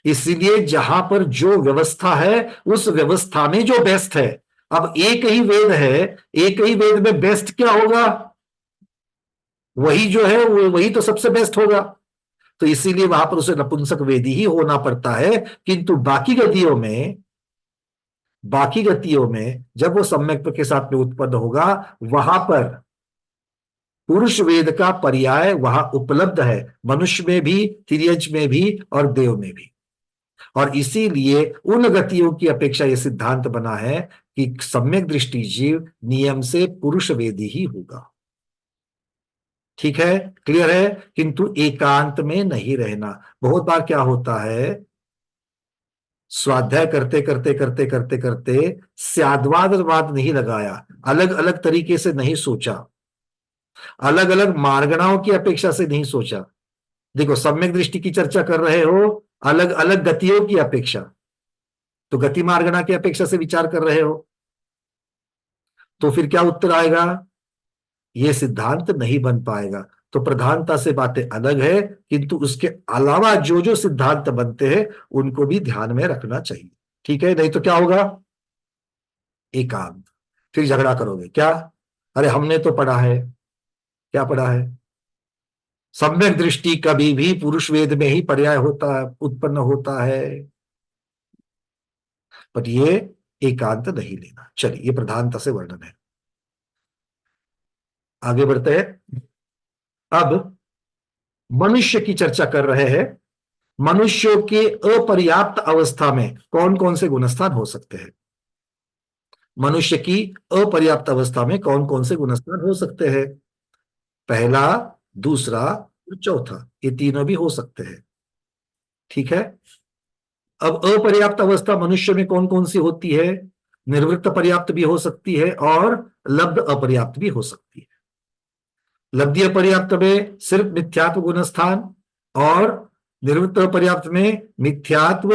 इसलिए जहां पर जो व्यवस्था है उस व्यवस्था में जो बेस्ट है, अब एक ही वेद है, एक ही वेद में बेस्ट क्या होगा, वही जो है वही तो सबसे बेस्ट होगा। तो इसीलिए वहां पर उसे नपुंसक वेदी ही होना पड़ता है। किंतु बाकी गतियों में जब वो सम्यक के साथ में उत्पन्न होगा, वहां पर पुरुष वेद का पर्याय वहां उपलब्ध है, मनुष्य में भी, तिर्यंश में भी और देव में भी। और इसीलिए उन गतियों की अपेक्षा यह सिद्धांत बना है कि सम्यक दृष्टि जीव नियम से पुरुष वेदी ही होगा। ठीक है, क्लियर है? किंतु एकांत में नहीं रहना। बहुत बार क्या होता है, स्वाध्याय करते करते स्याद्वादवाद नहीं लगाया, अलग अलग तरीके से नहीं सोचा, अलग अलग मार्गणाओं की अपेक्षा से नहीं सोचा। देखो, सम्यक दृष्टि की चर्चा कर रहे हो अलग अलग गतियों की अपेक्षा, तो गति मार्गणा की अपेक्षा से विचार कर रहे हो, तो फिर क्या उत्तर आएगा? यह सिद्धांत नहीं बन पाएगा। तो प्रधानता से बातें अलग है, किंतु उसके अलावा जो जो सिद्धांत बनते हैं उनको भी ध्यान में रखना चाहिए। ठीक है, नहीं तो क्या होगा, एकांत, फिर झगड़ा करोगे। क्या, अरे हमने तो पढ़ा है, क्या पढ़ा है? सम्यक दृष्टि कभी भी पुरुष वेद में ही पर्याय होता है, उत्पन्न होता है, पर ये एकांत नहीं लेना। चलिए, ये प्रधानता से वर्णन है। आगे बढ़ते हैं। अब मनुष्य की चर्चा कर रहे हैं। मनुष्यों के अपर्याप्त अवस्था में कौन कौन से गुणस्थान हो सकते हैं? मनुष्य की अपर्याप्त अवस्था में कौन कौन से गुणस्थान हो सकते हैं? पहला, दूसरा और चौथा, ये तीनों भी हो सकते हैं। ठीक है। अब अपर्याप्त अवस्था मनुष्य में कौन कौन सी होती है? निर्वृत्त पर्याप्त भी हो सकती है और लब्ध अपर्याप्त भी हो सकती है। लब्धि अपर्याप्त में सिर्फ मिथ्यात्व गुणस्थान, और निर्वृत्त अपर्याप्त में मिथ्यात्व,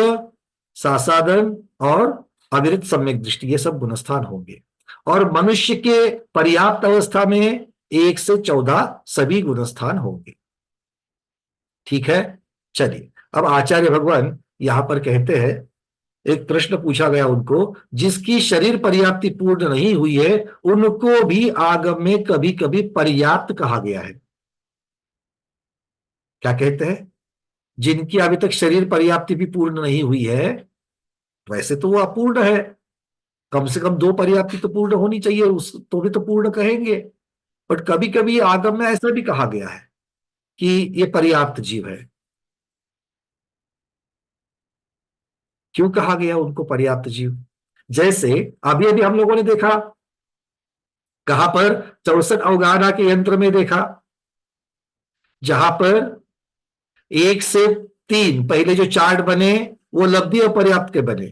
सासादन और अविरत सम्यक दृष्टि, ये सब गुणस्थान होंगे। और मनुष्य के पर्याप्त अवस्था में 1 से 14 सभी गुणस्थान होंगे। ठीक है। चलिए, अब आचार्य भगवान यहां पर कहते हैं, एक प्रश्न पूछा गया उनको, जिसकी शरीर पर्याप्ति पूर्ण नहीं हुई है उनको भी आगम में कभी कभी पर्याप्त कहा गया है। क्या कहते हैं? जिनकी अभी तक शरीर पर्याप्ति भी पूर्ण नहीं हुई है, वैसे तो वो अपूर्ण है, कम से कम 2 पर्याप्ति तो पूर्ण होनी चाहिए, उस तो भी तो पूर्ण कहेंगे। बट कभी कभी आगम में ऐसा भी कहा गया है कि ये पर्याप्त जीव है। क्यों कहा गया उनको पर्याप्त जीव? जैसे अभी अभी हम लोगों ने देखा, कहां पर 64 अवगाहना के यंत्र में देखा, जहां पर 1 से 3 पहले जो चार्ट बने वो लब्धि अपर्याप्त के बने,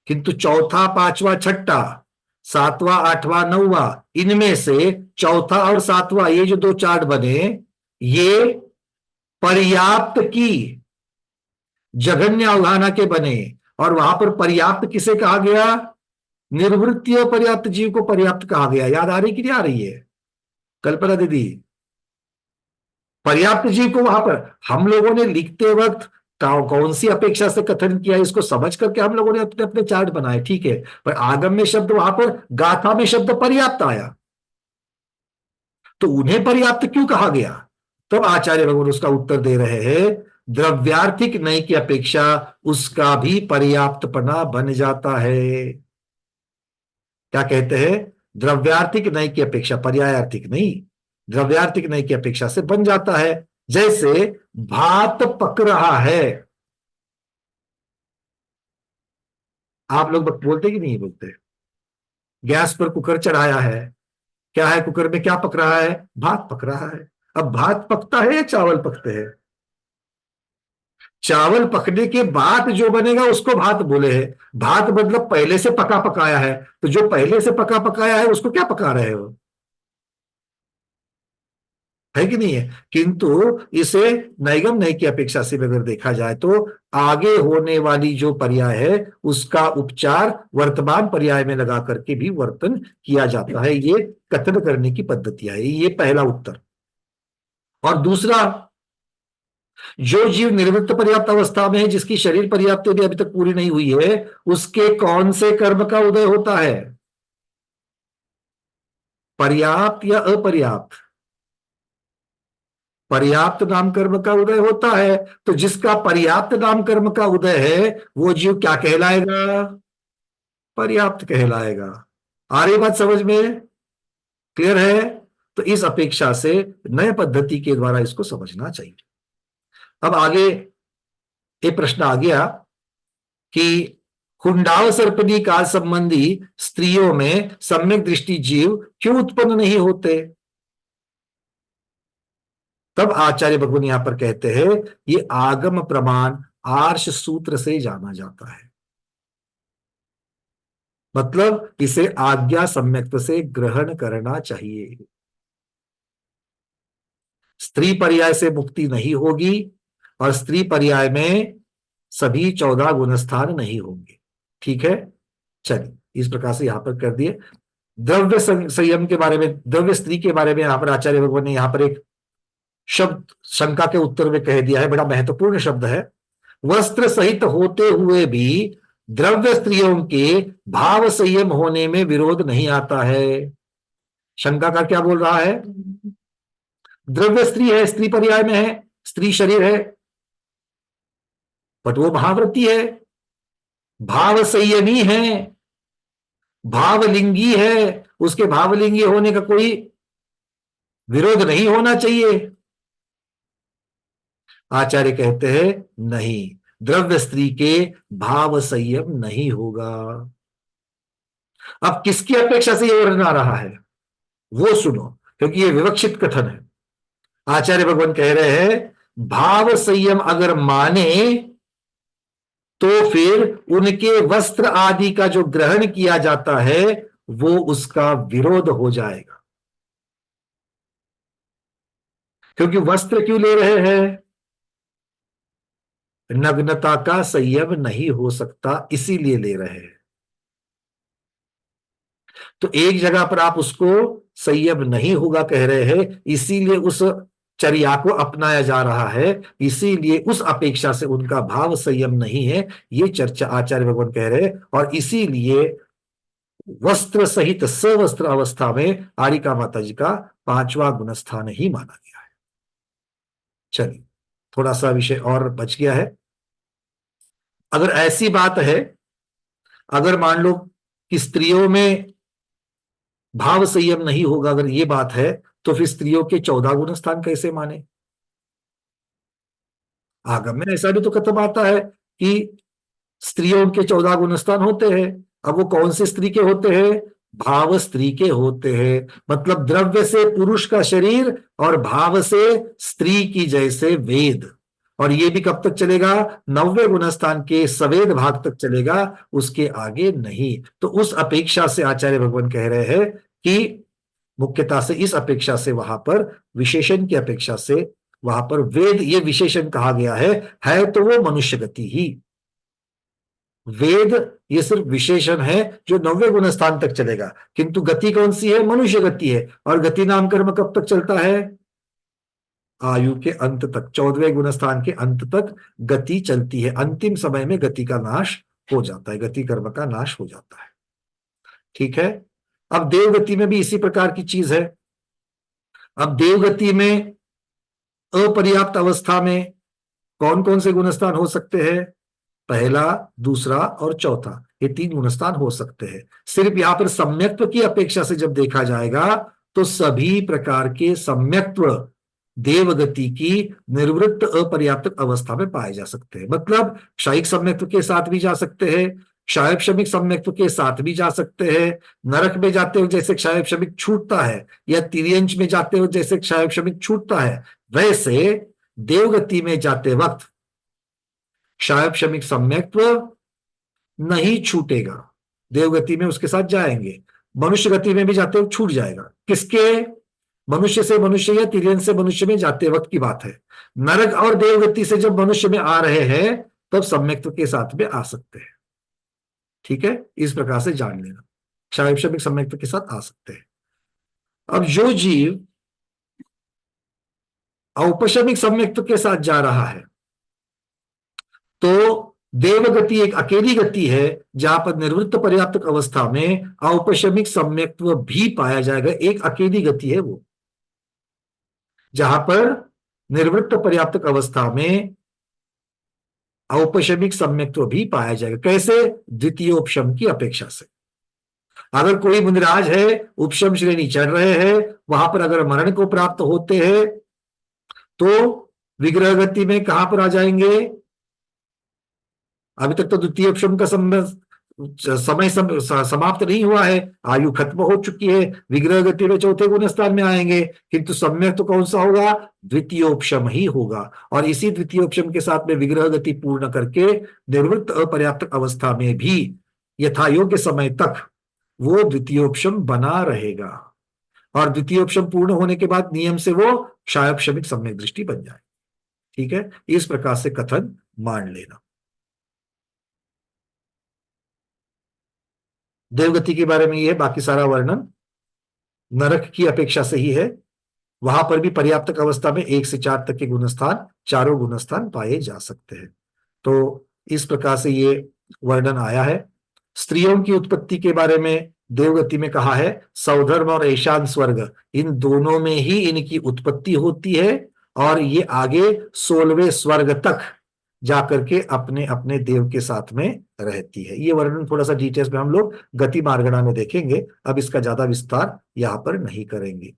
किंतु चौथा, पांचवा, छठा, 7वां, 8वां, 9वां, इनमें से चौथा और 7वां ये जो 2 चार्ट बने, ये पर्याप्त की जघन्य अवगाहना के बने। और वहां पर पर्याप्त किसे कहा गया? निर्वृत्तीय पर्याप्त जीव को पर्याप्त कहा गया। याद आ रही कि नहीं आ रही है कल्पना दीदी? पर्याप्त जीव को वहां पर हम लोगों ने लिखते वक्त कौन सी अपेक्षा से कथन किया, इसको समझ करके हम लोगों ने अपने अपने चार्ट बनाए, ठीक है। पर आगम में शब्द, वहां पर गाथा में शब्द पर्याप्त आया, तो उन्हें पर्याप्त क्यों कहा गया? तब आचार्य भगवान उसका उत्तर दे रहे हैं, द्रव्यार्थिक नय की अपेक्षा उसका भी पर्याप्तपना बन जाता है। क्या कहते हैं? द्रव्यार्थिक नय की अपेक्षा, पर्यायार्थिक नहीं, द्रव्यार्थिक नय की अपेक्षा से बन जाता है। जैसे भात पक रहा है, आप लोग बोलते कि नहीं बोलते? गैस पर कुकर चढ़ाया है, क्या है कुकर में, क्या पक रहा है? भात पक रहा है। अब भात पकता है या चावल पकते हैं? चावल पकने के बाद जो बनेगा उसको भात बोले हैं। भात मतलब पहले से पका पकाया है, तो जो पहले से पका पकाया है उसको क्या पका रहे हो? है कि नहीं है? किंतु इसे नैगम नय की अपेक्षा से अगर देखा जाए तो आगे होने वाली जो पर्याय है उसका उपचार वर्तमान पर्याय में लगा करके भी वर्तन किया जाता है। ये कथन करने की पद्धतियां है। ये पहला उत्तर। और दूसरा, जो जीव निर्वृत्त पर्याप्त अवस्था में है, जिसकी शरीर पर्याप्त भी अभी तक पूरी नहीं हुई है, उसके कौन से कर्म का उदय होता है? पर्याप्त या अपर्याप्त? पर्याप्त नाम कर्म का उदय होता है। तो जिसका पर्याप्त नाम कर्म का उदय है वो जीव क्या कहलाएगा? पर्याप्त कहलाएगा। आ रही बात समझ में? क्लियर है? तो इस अपेक्षा से नए पद्धति के द्वारा इसको समझना चाहिए। अब आगे एक प्रश्न आ गया कि हुंडाव सर्पणी काल संबंधी स्त्रियों में सम्यक दृष्टि जीव क्यों उत्पन्न नहीं होते? तब आचार्य भगवान यहां पर कहते हैं ये आगम प्रमाण आर्ष सूत्र से जाना जाता है। मतलब इसे आज्ञा सम्यक्त से ग्रहण करना चाहिए। स्त्री पर्याय से मुक्ति नहीं होगी और स्त्री पर्याय में सभी 14 गुणस्थान नहीं होंगे। ठीक है, चलिए इस प्रकार से यहां पर कर दिए। द्रव्य संयम के बारे में, द्रव्य स्त्री के बारे में यहां पर आचार्य भगवान ने यहां पर एक शब्द शंका के उत्तर में कह दिया है, बड़ा महत्वपूर्ण शब्द है। वस्त्र सहित होते हुए भी द्रव्य स्त्रियों के भाव संयम होने में विरोध नहीं आता है। शंका का क्या बोल रहा है? द्रव्य स्त्री है, स्त्री पर्याय में है, स्त्री शरीर है, बट वो भाववृत्ति है, भाव संयमी है, भावलिंगी है, उसके भावलिंगी होने का कोई विरोध नहीं होना चाहिए। आचार्य कहते हैं नहीं, द्रव्य स्त्री के भाव संयम नहीं होगा। अब किसकी अपेक्षा से यह वर्णन आ रहा है वो सुनो, क्योंकि यह विवक्षित कथन है। आचार्य भगवान कह रहे हैं भाव संयम अगर माने तो फिर उनके वस्त्र आदि का जो ग्रहण किया जाता है वो उसका विरोध हो जाएगा। क्योंकि वस्त्र क्यों ले रहे हैं? नग्नता का संयम नहीं हो सकता, इसीलिए ले रहे हैं। तो एक जगह पर आप उसको संयम नहीं होगा कह रहे हैं, इसीलिए उस चर्या को अपनाया जा रहा है, इसीलिए उस अपेक्षा से उनका भाव संयम नहीं है, ये चर्चा आचार्य भगवान कह रहे हैं। और इसीलिए वस्त्र सहित सवस्त्र अवस्था में आरिका माता जी का 5वां गुणस्थान ही माना गया है। चलिए थोड़ा सा विषय और बच गया है। अगर ऐसी बात है, अगर मान लो कि स्त्रियों में भाव संयम नहीं होगा, अगर ये बात है, तो फिर स्त्रियों के 14 गुणस्थान कैसे माने? आगम में ऐसा भी तो कथन आता है कि स्त्रियों के 14 गुणस्थान होते हैं। अब वो कौन से स्त्री के होते हैं? भाव स्त्री के होते हैं। मतलब द्रव्य से पुरुष का शरीर और भाव से स्त्री की जैसे वेद। और ये भी कब तक चलेगा? 90 गुणस्थान के सवेद भाग तक चलेगा, उसके आगे नहीं। तो उस अपेक्षा से आचार्य भगवान कह रहे हैं कि मुख्यता से इस अपेक्षा से वहां पर विशेषण की अपेक्षा से वहां पर वेद ये विशेषण कहा गया है तो वो मनुष्य गति ही। वेद ये सिर्फ विशेषण है जो 90 गुणस्थान तक चलेगा, किंतु गति कौन सी है? मनुष्य गति है। और गति नाम कर्म कब तक चलता है? आयु के अंत तक, 14वें गुणस्थान के अंत तक गति चलती है। अंतिम समय में गति का नाश हो जाता है, गति कर्म का नाश हो जाता है। ठीक है, अब देवगति में भी इसी प्रकार की चीज है। अब देवगति में अपर्याप्त अवस्था में कौन कौन से गुणस्थान हो सकते हैं? पहला, दूसरा और चौथा, ये 3 गुणस्थान हो सकते हैं। सिर्फ यहां पर सम्यक्त्व की अपेक्षा से जब देखा जाएगा तो सभी प्रकार के सम्यक्त्व देवगति की निर्वृत्त अपर्याप्त अवस्था में पाए जा सकते हैं। मतलब क्षयिक सम्यक्त्व के साथ भी जा सकते हैं, क्षयक्षमिक सम्यक्त्व के साथ भी जा सकते हैं। नरक में जाते हो जैसे क्षयक्षमिक छूटता है, या तिर्यंच में जाते हो जैसे क्षयक्षमिक छूटता है, वैसे देवगति में जाते वक्त क्षयक्षमिक सम्यक्त्व नहीं छूटेगा। देवगति में उसके साथ जाएंगे। मनुष्य गति में भी जाते वक्त छूट जाएगा। किसके? मनुष्य से मनुष्य या तिर्यंच से मनुष्य में जाते वक्त की बात है। नरक और देवगति से जब मनुष्य में आ रहे हैं तब सम्यक्त्व के साथ में आ सकते हैं। ठीक है, इस प्रकार से जान लेना, क्षयक्षमिक सम्यक्त्व के साथ आ सकते हैं। अब जो जीव औपशमिक सम्यक्त्व के साथ जा रहा है, तो देवगति एक अकेली गति है जहां पर निर्वृत्त पर्याप्त अवस्था में औपशमिक सम्यक्त्व भी पाया जाएगा। एक अकेली गति है वो, जहां पर निर्वृत्त पर्याप्त अवस्था में औपशमिक सम्यक्त्व भी पाया जाएगा। कैसे? द्वितीयोपशम की अपेक्षा से। अगर कोई मुनिराज है, उपशम श्रेणी चढ़ रहे हैं, वहां पर अगर मरण को प्राप्त होते हैं तो विग्रह गति में कहां पर आ जाएंगे? अभी तक तो द्वितीय उपशम का समय समाप्त नहीं हुआ है, आयु खत्म हो चुकी है, विग्रह गति में चौथे गुणस्थान में आएंगे, किंतु सम्यक तो कौन सा होगा? द्वितीयोपशम ही होगा। और इसी द्वितीयोपशम के साथ में विग्रह गति पूर्ण करके निर्वृत्त अपर्याप्त अवस्था में भी यथायोग्य समय तक वो द्वितीयोपशम बना रहेगा, और द्वितीयोपशम पूर्ण होने के बाद नियम से वो क्षयक्षमिक सम्यक दृष्टि बन जाए। ठीक है, इस प्रकार से कथन मान लेना। देवगति के बारे में ये है, बाकी सारा वर्णन नरक की अपेक्षा से ही है। वहां पर भी पर्याप्त अवस्था में 1 से 4 तक के गुणस्थान, चारों गुणस्थान पाए जा सकते हैं। तो इस प्रकार से ये वर्णन आया है। स्त्रियों की उत्पत्ति के बारे में देवगति में कहा है, सौधर्म और ईशान स्वर्ग, इन दोनों में ही इनकी उत्पत्ति होती है, और ये आगे 16वें स्वर्ग तक जाकर के अपने अपने देव के साथ में रहती है। ये वर्णन थोड़ा सा डिटेल्स में हम लोग गति मार्गणा में देखेंगे, अब इसका ज्यादा विस्तार यहाँ पर नहीं करेंगे।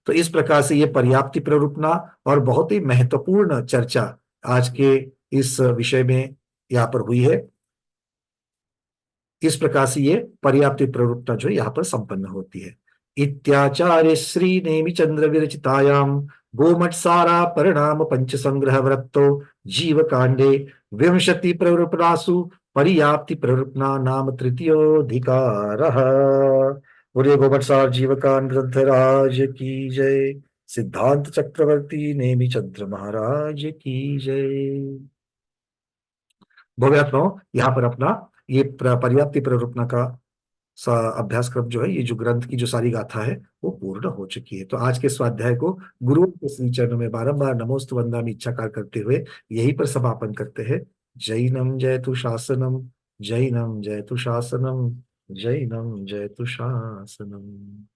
तो इस प्रकार से ये पर्याप्ति प्ररूपणा और बहुत ही महत्वपूर्ण चर्चा आज के इस विषय में यहाँ पर हुई है। इस प्रकार से ये पर्याप्ति प्ररूपता जो यहाँ पर संपन्न होती है। इत्याचार्य श्री नेमि चंद्र विरचितायाम गोमठ सारा परिणाम पंच संग्रह वृत्तो जीव कांडे विंशति प्ररूपणासु पर्याप्ति प्ररूपणा नाम तृतीयोधिकारः। बोलिए गोमठ सार जीव कांड ग्रंथराज की जय। सिद्धांत चक्रवर्ती नेमि चंद्र महाराज की जय। भव्यात्माओं, यहाँ पर अपना ये पर्याप्ति प्ररूपणा का अभ्यास क्रम जो है, ये जो ग्रंथ की जो सारी गाथा है वो पूर्ण हो चुकी है। तो आज के स्वाध्याय को गुरु के श्री चरणों में बारंबार नमोस्तु वंदामि इच्छाकार करते हुए यहीं पर समापन करते हैं। जैनम जयतु शासनम, जैनम जयतु शासनम, जैनम जयतु शासनम।